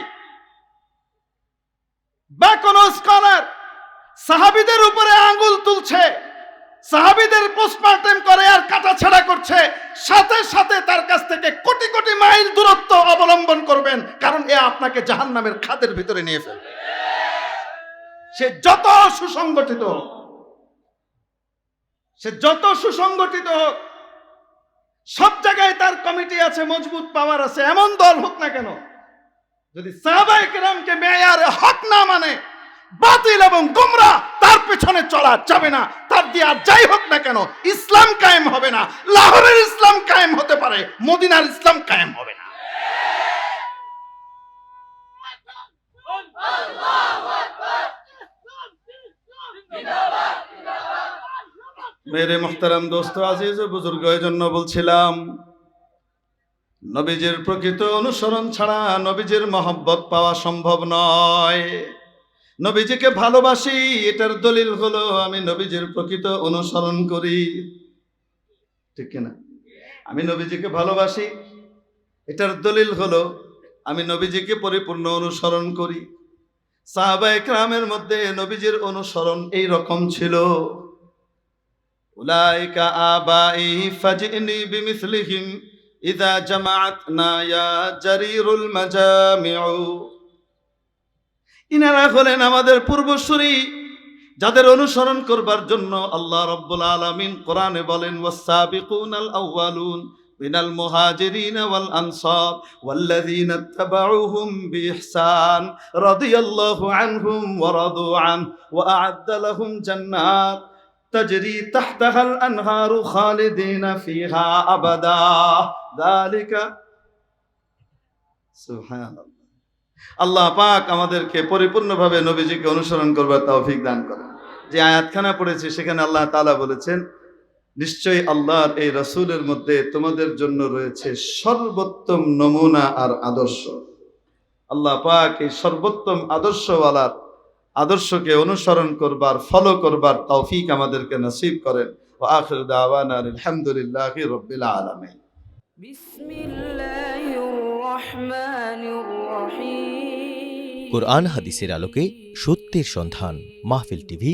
বা কোন স্কলার সাহাবীদের উপরে আঙ্গুল তুলছে, সাহাবীদের পোস্টমর্টেম করে আর কাটাছাড়া করছে, সাথে সাথে তার কাছ থেকে কোটি কোটি মাইল দূরত্ব অবলম্বন করবেন, কারণ এ আপনাকে জাহান্নামের খাদের ভিতরে নিয়ে ফেলবে। সে যত সুসংগঠিত হোক, সে যত সুসংগঠিত হোক, সব জায়গায় তার কমিটি আছে, মজবুত পাওয়ার আছে, এমন দল হোক না কেন, যদি সাহাবায়ে কেরামকে মেয়ারে হক না মানে, বাতিল এবং গোমরাহ, তার পেছনে চলা যাবে না। তার দিয়ে আর যাই হোক না কেন, ইসলাম কায়েম হবে না। লাহোরের ইসলাম কায়েম হতে পারে, মদিনার ইসলাম কায়েম হবে না। মেরে মুহতারাম দোস্ত আজিজ ও বুজুর্গ, এজন্য বলছিলাম নবীজির প্রকৃত অনুসরণ ছাড়া নবীজির মহব্বত পাওয়া সম্ভব নয়। নবীজিকে ভালোবাসি, এটার দলিল হলো আমি নবীজির প্রকৃত অনুসরণ করি, ঠিক কিনা? আমি নবীজিকে ভালোবাসি, এটার দলিল হলো আমি নবীজিকে পরিপূর্ণ অনুসরণ করি। সাহাবায়ে কেরামের মধ্যে নবীজির অনুসরণ এই রকম ছিল। উলাইকা আবাই ফাজিনি বিমিসলিহিম ইযা জামাআতনা ইয়া জারিরুল মাজামিউ। ইনারা হলেন আমাদের পূর্বসূরি, যাদের অনুসরণ করবার জন্য আল্লাহ রাব্বুল আলামিন কোরআনে বলেন ওয়াস-সাবিকুনাল আউয়ালুন মিনাল মুহাজিরিন ওয়াল আনসার ওয়াল্লাযীনা ইত্তাবাউহুম বিইহসান রাদিয়াল্লাহু আনহুম ওয়া রাদু আন ওয়া আ'আদ্দা লাহুম জান্নাত তাজরি তাহতাহাল আনহারু খালিদিনা ফিহা আবাদা যালিকা। সুবহানাল্লাহ। আল্লাহ পাক আমাদেরকে পরিপূর্ণভাবে নবীজিকে অনুসরণ করবার তৌফিক দান করেন। যে আয়াতখানা পড়েছি সেখানে আল্লাহ তাআলা বলেছেন, নিশ্চয়ই আল্লাহর এই রাসূলের মধ্যে তোমাদের জন্য রয়েছে সর্বোত্তম নমুনা আর আদর্শ। আল্লাহ পাক এই সর্বোত্তম আদর্শওয়ালার আদর্শকে অনুসরণ করবার, ফলো করবার তৌফিক আমাদেরকে নসিব করেন। ওয়া আখিরু দাওয়ানা আলহামদুলিল্লাহি রাব্বিল আলামিন। কোরআন হাদিসের আলোকে সত্যের সন্ধান। মাহফিল টিভি,